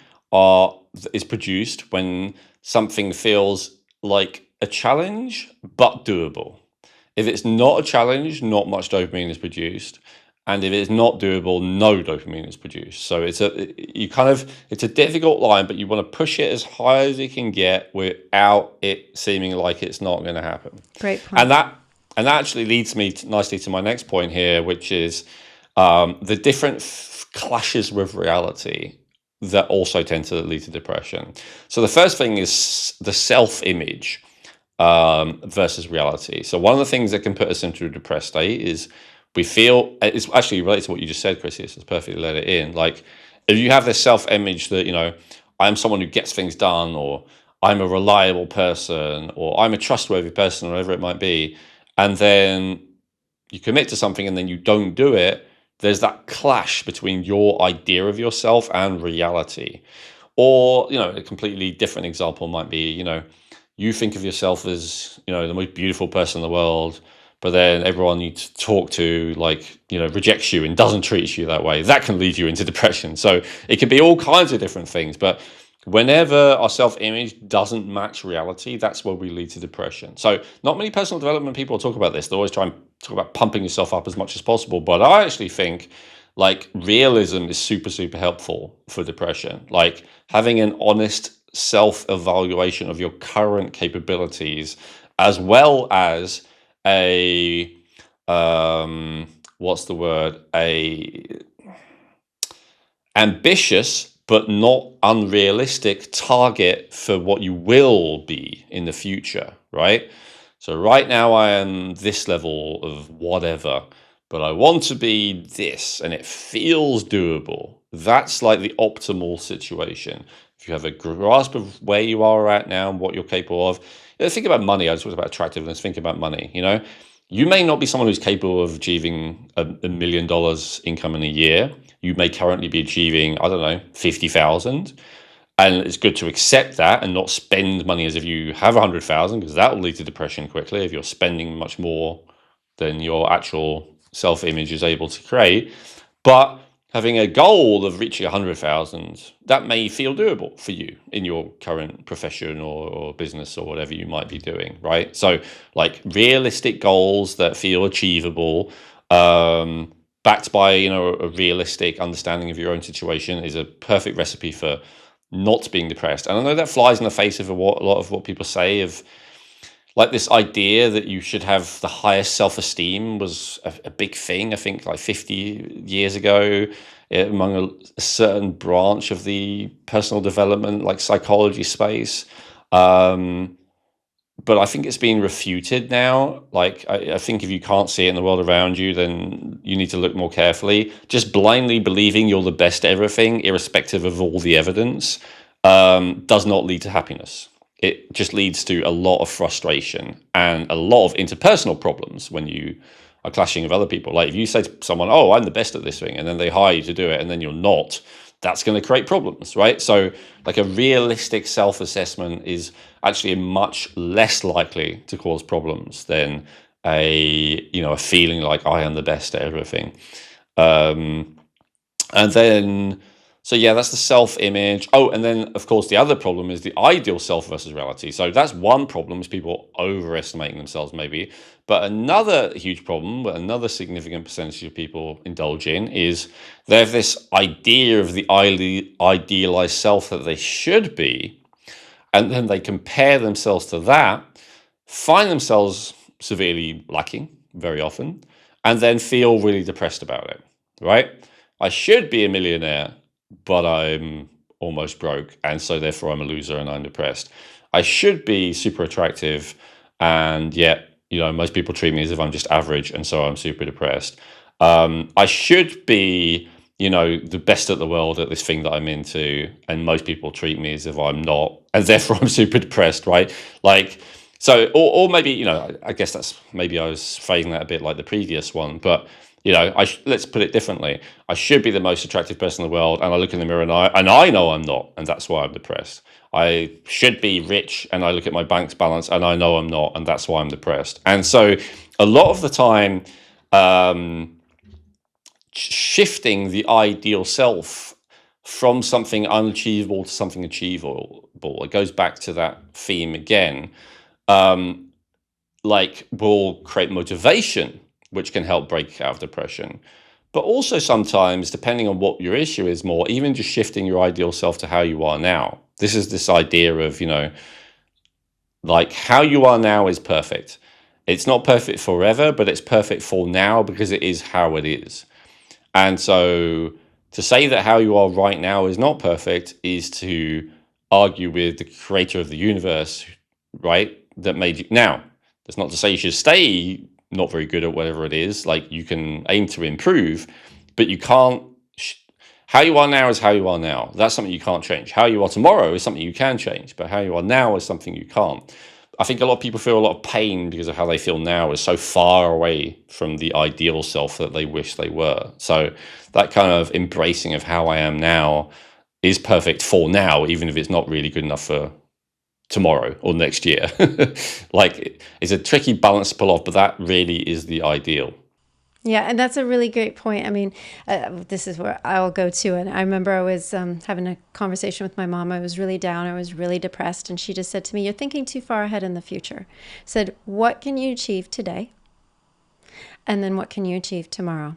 is produced when something feels like a challenge, but doable. If it's not a challenge, not much dopamine is produced. And if it's not doable, no dopamine is produced. So it's a difficult line, but you want to push it as high as it can get without it seeming like it's not going to happen. Great point. And that actually leads me nicely to my next point here, which is the different clashes with reality that also tend to lead to depression. So the first thing is the self-image versus reality. So one of the things that can put us into a depressed state is we feel, it's actually related to what you just said, Chris. It's perfectly let it in. Like, if you have this self-image that, I'm someone who gets things done, or I'm a reliable person, or I'm a trustworthy person, or whatever it might be, and then you commit to something and then you don't do it, there's that clash between your idea of yourself and reality. Or, a completely different example might be, you think of yourself as, the most beautiful person in the world, but then everyone you talk to, rejects you and doesn't treat you that way. That can lead you into depression. So it could be all kinds of different things. But whenever our self-image doesn't match reality, that's where we lead to depression. So not many personal development people talk about this. They always try and talk about pumping yourself up as much as possible. But I actually think realism is super, super helpful for depression. Like having an honest self-evaluation of your current capabilities, as well as a ambitious but not unrealistic target for what you will be in the future, right? So right now I am this level of whatever, but I want to be this, and it feels doable. That's like the optimal situation. If you have a grasp of where you are right now and what you're capable of, think about money. I just talked about attractiveness. Think about money. You may not be someone who's capable of achieving $1 million income in a year. You may currently be achieving, I don't know, 50,000. And it's good to accept that and not spend money as if you have 100,000, because that will lead to depression quickly if you're spending much more than your actual self-image is able to create. But having a goal of reaching 100,000, that may feel doable for you in your current profession or business or whatever you might be doing, right? So realistic goals that feel achievable, backed by, a realistic understanding of your own situation, is a perfect recipe for not being depressed. And I know that flies in the face of a lot of what people say of this idea that you should have the highest self-esteem was a big thing, I think, 50 years ago, among a certain branch of the personal development, psychology space. But I think it's been refuted now. I think if you can't see it in the world around you, then you need to look more carefully. Just blindly believing you're the best at everything, irrespective of all the evidence, does not lead to happiness. It just leads to a lot of frustration and a lot of interpersonal problems when you are clashing with other people. If you say to someone, oh, I'm the best at this thing, and then they hire you to do it, and then you're not, that's going to create problems, right? So a realistic self-assessment is actually much less likely to cause problems than a feeling like I am the best at everything. And then, so yeah, that's the self-image. Oh, and then of course the other problem is the ideal self versus reality. So that's one problem, is people overestimating themselves maybe. But another huge problem, another significant percentage of people indulge in, is they have this idea of the idealized self that they should be, and then they compare themselves to that, find themselves severely lacking very often, and then feel really depressed about it, right? I should be a millionaire, but I'm almost broke, and so therefore I'm a loser and I'm depressed. I should be super attractive, and yet, most people treat me as if I'm just average, and so I'm super depressed. I should be the best at the world at this thing that I'm into, and most people treat me as if I'm not, and therefore I'm super depressed, right? Like, so, or maybe, I guess that's, maybe I was phrasing that a bit like the previous one, but let's put it differently. I should be the most attractive person in the world, and I look in the mirror and I know I'm not, and that's why I'm depressed. I should be rich, and I look at my bank balance and I know I'm not, and that's why I'm depressed. And so a lot of the time, shifting the ideal self from something unachievable to something achievable, it goes back to that theme again, will create motivation, which can help break out of depression. But also sometimes, depending on what your issue is, more even just shifting your ideal self to how you are now. This is this idea of, how you are now is perfect. It's not perfect forever, but it's perfect for now because it is how it is. And so to say that how you are right now is not perfect is to argue with the creator of the universe, right? That made you. Now, that's not to say you should stay not very good at whatever it is. Like, you can aim to improve, but you can't. How you are now is how you are now. That's something you can't change. How you are tomorrow is something you can change, but how you are now is something you can't. I think a lot of people feel a lot of pain because of how they feel now is so far away from the ideal self that they wish they were. So that kind of embracing of how I am now is perfect for now, even if it's not really good enough for tomorrow or next year. It's a tricky balance to pull off, but that really is the ideal. Yeah, and that's a really great point. I mean, this is where I'll go to. And I remember I was having a conversation with my mom. I was really down. I was really depressed. And she just said to me, "You're thinking too far ahead in the future." Said, "What can you achieve today? And then what can you achieve tomorrow?"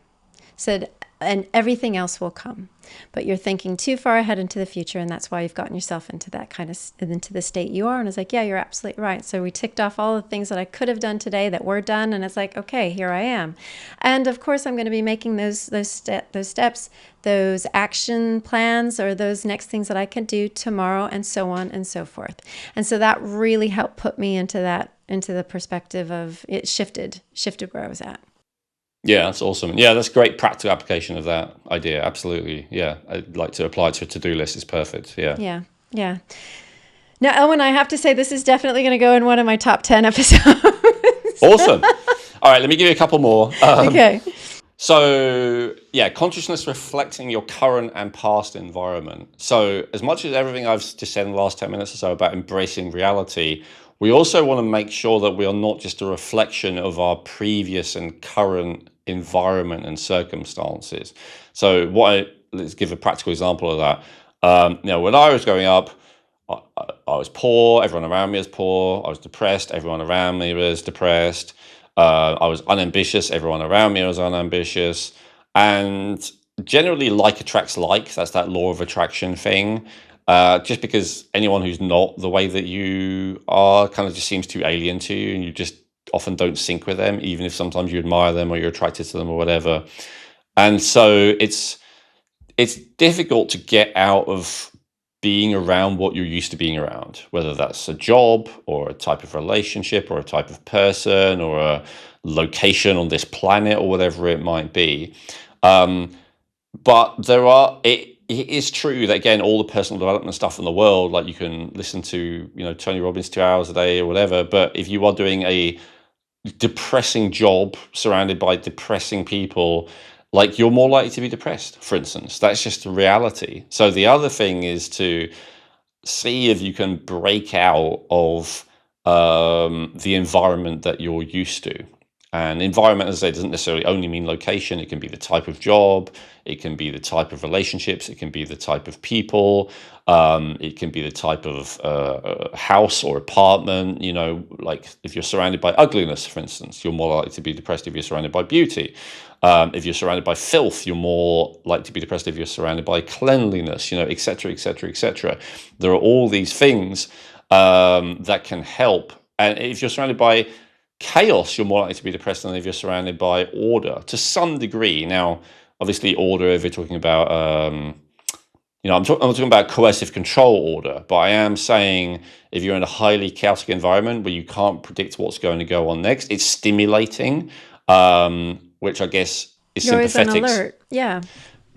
Said, "And everything else will come. But you're thinking too far ahead into the future, and that's why you've gotten yourself into that into the state you are." And I was like, "Yeah, you're absolutely right." So we ticked off all the things that I could have done today that were done, and it's like, okay, here I am. And of course, I'm going to be making those steps, those action plans, or those next things that I can do tomorrow, and so on and so forth. And so that really helped put me into the perspective of it shifted where I was at. Yeah, that's awesome. Yeah, that's great practical application of that idea. Absolutely. Yeah, I'd like to apply it to a to-do list. It's perfect. Yeah. Yeah. Yeah. Now, Elwin, I have to say this is definitely going to go in one of my top 10 episodes. Awesome. All right, let me give you a couple more. Okay. So, yeah, consciousness reflecting your current and past environment. So, as much as everything I've just said in the last 10 minutes or so about embracing reality, we also want to make sure that we are not just a reflection of our previous and current environment and circumstances. So, let's give a practical example of that. When I was growing up, I was poor, everyone around me was poor. I was depressed, everyone around me was depressed. I was unambitious, everyone around me was unambitious. And generally, like attracts like. That's that law of attraction thing. Just because anyone who's not the way that you are kind of just seems too alien to you, and you just often don't sync with them, even if sometimes you admire them or you're attracted to them or whatever. And so it's difficult to get out of being around what you're used to being around, whether that's a job or a type of relationship or a type of person or a location on this planet or whatever it might be. But it is true that, again, all the personal development stuff in the world, like you can listen to, Tony Robbins 2 hours a day or whatever. But if you are doing a depressing job surrounded by depressing people, like, you're more likely to be depressed, for instance. That's just a reality. So the other thing is to see if you can break out of the environment that you're used to. And environment, as I say, doesn't necessarily only mean location. It can be the type of job, it can be the type of relationships, it can be the type of people, it can be the type of house or apartment. Like, if you're surrounded by ugliness, for instance, you're more likely to be depressed if you're surrounded by beauty. If you're surrounded by filth, you're more likely to be depressed if you're surrounded by cleanliness, et cetera, et cetera, et cetera. There are all these things that can help. And if you're surrounded by chaos, you're more likely to be depressed than if you're surrounded by order to some degree. Now, obviously, order, if you're talking about, I'm talking about coercive control order, but I am saying if you're in a highly chaotic environment where you can't predict what's going to go on next, it's stimulating, which I guess is You're always on sympathetic. alert. Yeah.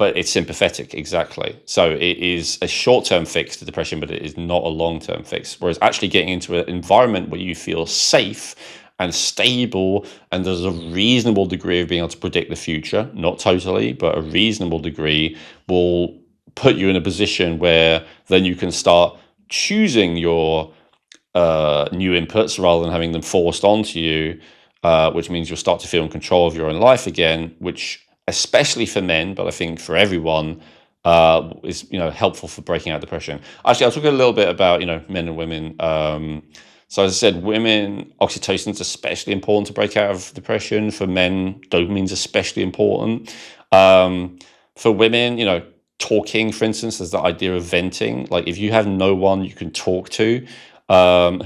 but it's sympathetic, exactly. So it is a short-term fix to depression, but it is not a long-term fix. Whereas actually getting into an environment where you feel safe and stable, and there's a reasonable degree of being able to predict the future, not totally, but a reasonable degree, will put you in a position where then you can start choosing your new inputs rather than having them forced onto you, which means you'll start to feel in control of your own life again, which especially for men, but I think for everyone, is helpful for breaking out depression. Actually, I'll talk a little bit about men and women. So as I said, women, oxytocin is especially important to break out of depression. For men, dopamine is especially important. For women, talking, for instance, there's the idea of venting. Like if you have no one you can talk to,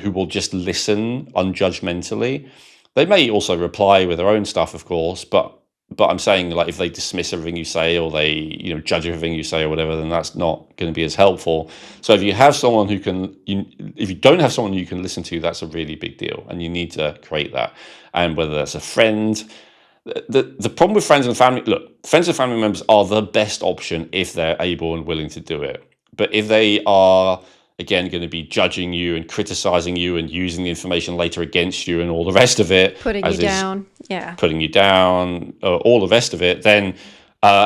who will just listen unjudgmentally, they may also reply with their own stuff, of course, but I'm saying, like, if they dismiss everything you say, or they judge everything you say or whatever, then that's not going to be as helpful. So if you have someone who can, if you don't have someone you can listen to, that's a really big deal, and you need to create that. And whether that's a friend, the problem with friends and family, look, friends and family members are the best option if they're able and willing to do it. But if they are, again, going to be judging you and criticizing you and using the information later against you and all the rest of it, putting you down, all the rest of it, then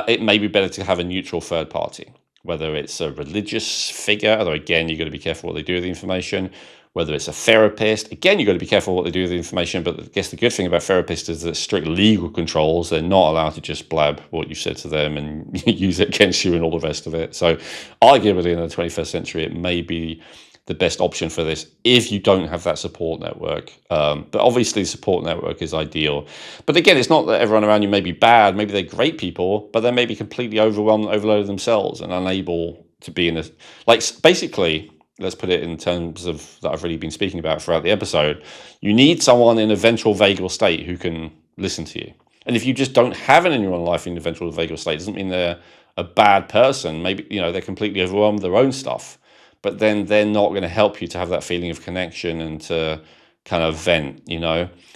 it may be better to have a neutral third party, whether it's a religious figure, although again, you've got to be careful what they do with the information, whether it's a therapist, again, you've got to be careful what they do with the information. But I guess the good thing about therapists is that strict legal controls, they're not allowed to just blab what you said to them and use it against you and all the rest of it. So arguably in the 21st century, it may be the best option for this if you don't have that support network. But obviously the support network is ideal. But again, it's not that everyone around you may be bad. Maybe they're great people, but they may be completely overwhelmed, overloaded themselves and unable to be in this. Like, basically, let's put it in terms of that I've really been speaking about throughout the episode, you need someone in a ventral vagal state who can listen to you. And if you just don't have it in your own life in the ventral vagal state, it doesn't mean they're a bad person. Maybe, they're completely overwhelmed with their own stuff, but then they're not going to help you to have that feeling of connection and to kind of vent,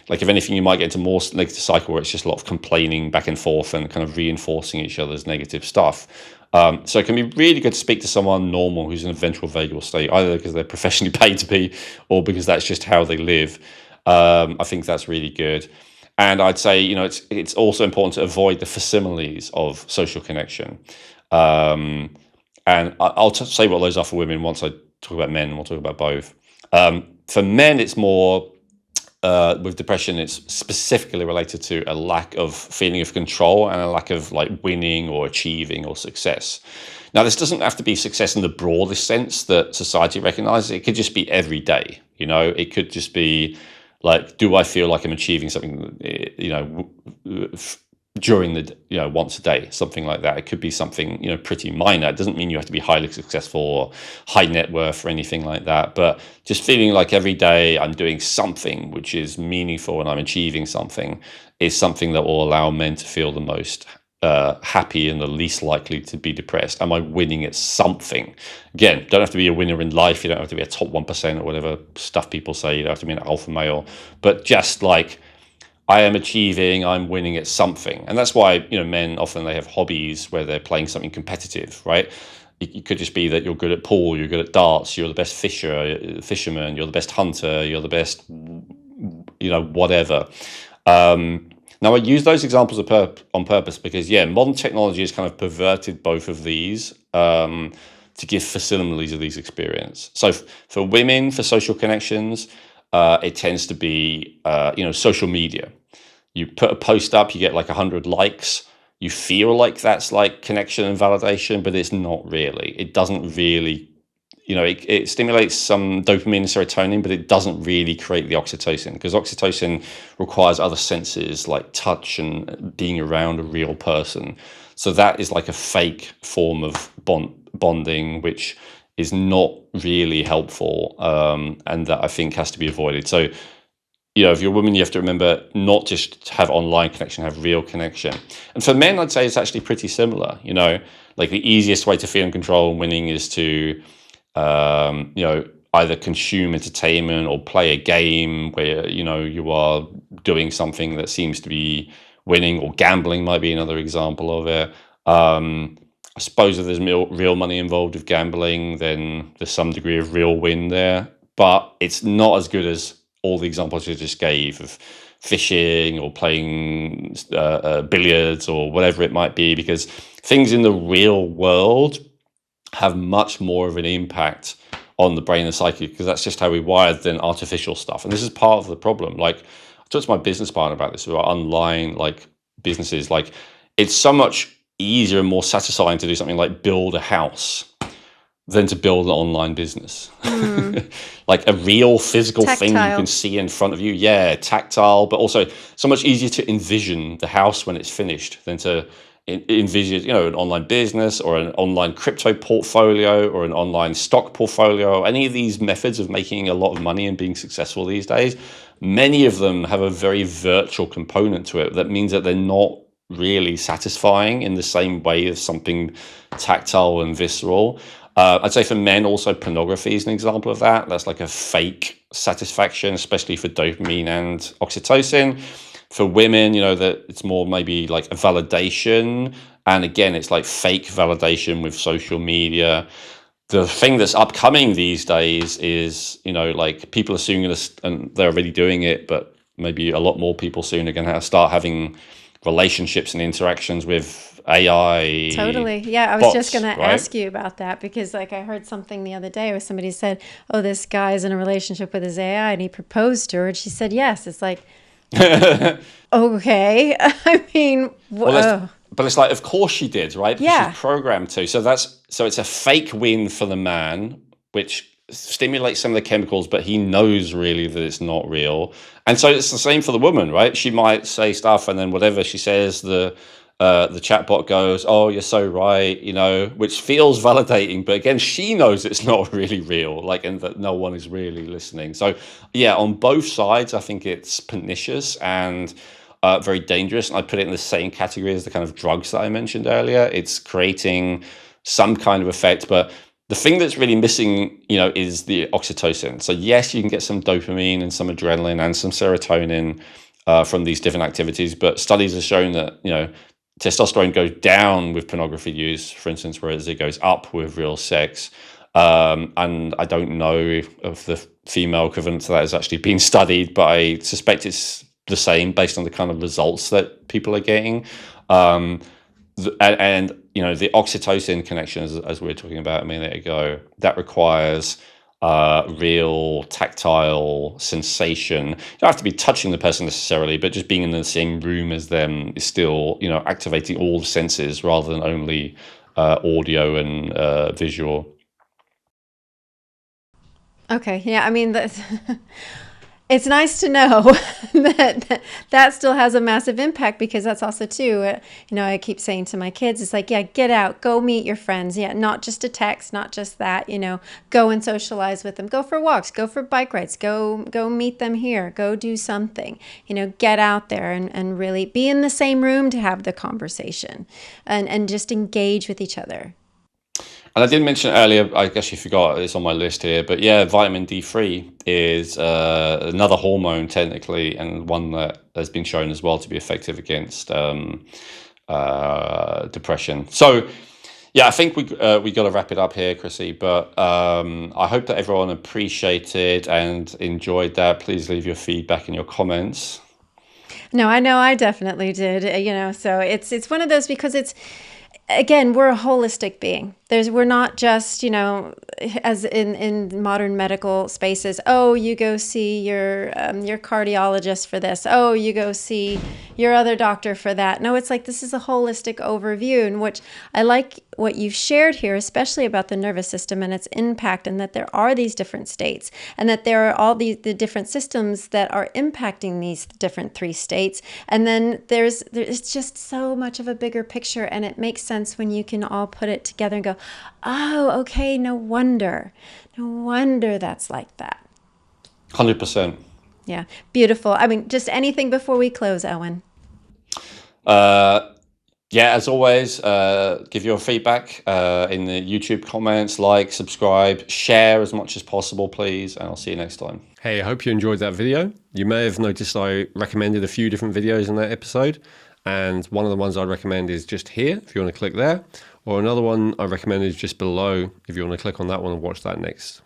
Like, if anything, you might get into more negative cycle where it's just a lot of complaining back and forth and kind of reinforcing each other's negative stuff. So it can be really good to speak to someone normal who's in a ventral vagal state, either because they're professionally paid to be or because that's just how they live. I think that's really good. And I'd say, it's also important to avoid the facsimiles of social connection. And I'll say what those are for women once I talk about men, and we'll talk about both. For men, it's more... with depression, it's specifically related to a lack of feeling of control and a lack of winning or achieving or success. Now, this doesn't have to be success in the broadest sense that society recognizes. It could just be every day. It could just be like, do I feel like I'm achieving something, during the once a day, something like that. It could be something pretty minor. It doesn't mean you have to be highly successful or high net worth or anything like that, but just feeling like every day I'm doing something which is meaningful and I'm achieving something is something that will allow men to feel the most happy and the least likely to be depressed. Am I winning at something? Again, don't have to be a winner in life. You don't have to be a top 1% or whatever stuff people say. You don't have to be an alpha male, but just like, I am achieving, I'm winning at something. And that's why, men often, they have hobbies where they're playing something competitive, right? It could just be that you're good at pool, you're good at darts, you're the best fisherman, you're the best hunter, you're the best, whatever. Now, I use those examples on purpose because, modern technology has kind of perverted both of these to give facsimiles of these experiences. So for women, for social connections, it tends to be, social media. You put a post up, you get 100 likes. You feel like that's connection and validation, but it's not really. It doesn't really, it stimulates some dopamine and serotonin, but it doesn't really create the oxytocin, because oxytocin requires other senses like touch and being around a real person. So that is like a fake form of bonding, which is not really helpful, and that I think has to be avoided. So, if you're a woman, you have to remember not just to have online connection, have real connection. And for men, I'd say it's actually pretty similar. The easiest way to feel in control and winning is to, either consume entertainment or play a game where, you are doing something that seems to be winning, or gambling might be another example of it. I suppose if there's real money involved with gambling, then there's some degree of real win there. But it's not as good as all the examples you just gave of fishing or playing billiards or whatever it might be, because things in the real world have much more of an impact on the brain and psyche, because that's just how we wired than artificial stuff. And this is part of the problem. Like, I talked to my business partner about this, about online like businesses. Like, it's so much easier and more satisfying to do something like build a house than to build an online business. Like a real physical thing you can see in front of you. Yeah, tactile, but also so much easier to envision the house when it's finished than to envisage, an online business or an online crypto portfolio or an online stock portfolio. Any of these methods of making a lot of money and being successful these days, many of them have a very virtual component to it. That means that they're not really satisfying in the same way as something tactile and visceral. I'd say for men also, pornography is an example of that. That's like a fake satisfaction, especially for dopamine and oxytocin. For women, that it's more maybe like a validation. And again, it's like fake validation with social media. The thing that's upcoming these days is, like people are soon going to, and they're already doing it, but maybe a lot more people soon are going to start having relationships and interactions with AI. Totally. Yeah, I was just going to ask you about that, because like I heard something the other day where somebody said, oh, this guy's in a relationship with his AI and he proposed to her and she said yes. It's like, okay. I mean, but it's like, of course she did, right? Because yeah. She's programmed to. So it's a fake win for the man, which stimulates some of the chemicals, but he knows really that it's not real. And so it's the same for the woman, right? She might say stuff, and then whatever she says, the chatbot goes, oh, you're so right, which feels validating. But again, she knows it's not really real, and that no one is really listening. So yeah, on both sides, I think it's pernicious and very dangerous. And I put it in the same category as the kind of drugs that I mentioned earlier. It's creating some kind of effect, but the thing that's really missing, is the oxytocin. So yes, you can get some dopamine and some adrenaline and some serotonin from these different activities, but studies have shown that, testosterone goes down with pornography use, for instance, whereas it goes up with real sex. And I don't know if the female equivalent to that has actually been studied, but I suspect it's the same based on the kind of results that people are getting. And the oxytocin connection, as we were talking about a minute ago, that requires real tactile sensation. You don't have to be touching the person necessarily, but just being in the same room as them is still, activating all the senses rather than only audio and visual. Okay. Yeah. I mean, it's nice to know that still has a massive impact, because that's also too, I keep saying to my kids, it's like, yeah, get out, go meet your friends. Yeah. Not just a text, not just that, go and socialize with them, go for walks, go for bike rides, go meet them here, go do something, get out there and really be in the same room to have the conversation and just engage with each other. And I did mention earlier, I guess you forgot, it's on my list here, but yeah, vitamin D3 is another hormone technically, and one that has been shown as well to be effective against depression. So yeah, I think we got to wrap it up here, Chrissy, but I hope that everyone appreciated and enjoyed that. Please leave your feedback and your comments. No, I know I definitely did, so it's one of those, because again, we're a holistic being. We're not just, as in modern medical spaces, oh, you go see your cardiologist for this. Oh, you go see your other doctor for that. No, it's like, this is a holistic overview, in which I like what you've shared here, especially about the nervous system and its impact, and that there are these different states, and that there are all the different systems that are impacting these different three states. And then there's just so much of a bigger picture, and it makes sense when you can all put it together and go, oh, okay, no wonder that's like that. 100%. Yeah, beautiful. I mean, just anything before we close, Owen? Yeah, as always, give your feedback in the YouTube comments, like, subscribe, share as much as possible, please, and I'll see you next time. Hey, I hope you enjoyed that video. You may have noticed I recommended a few different videos in that episode, and one of the ones I'd recommend is just here, if you want to click there. Or another one I recommend is just below if you want to click on that one and watch that next.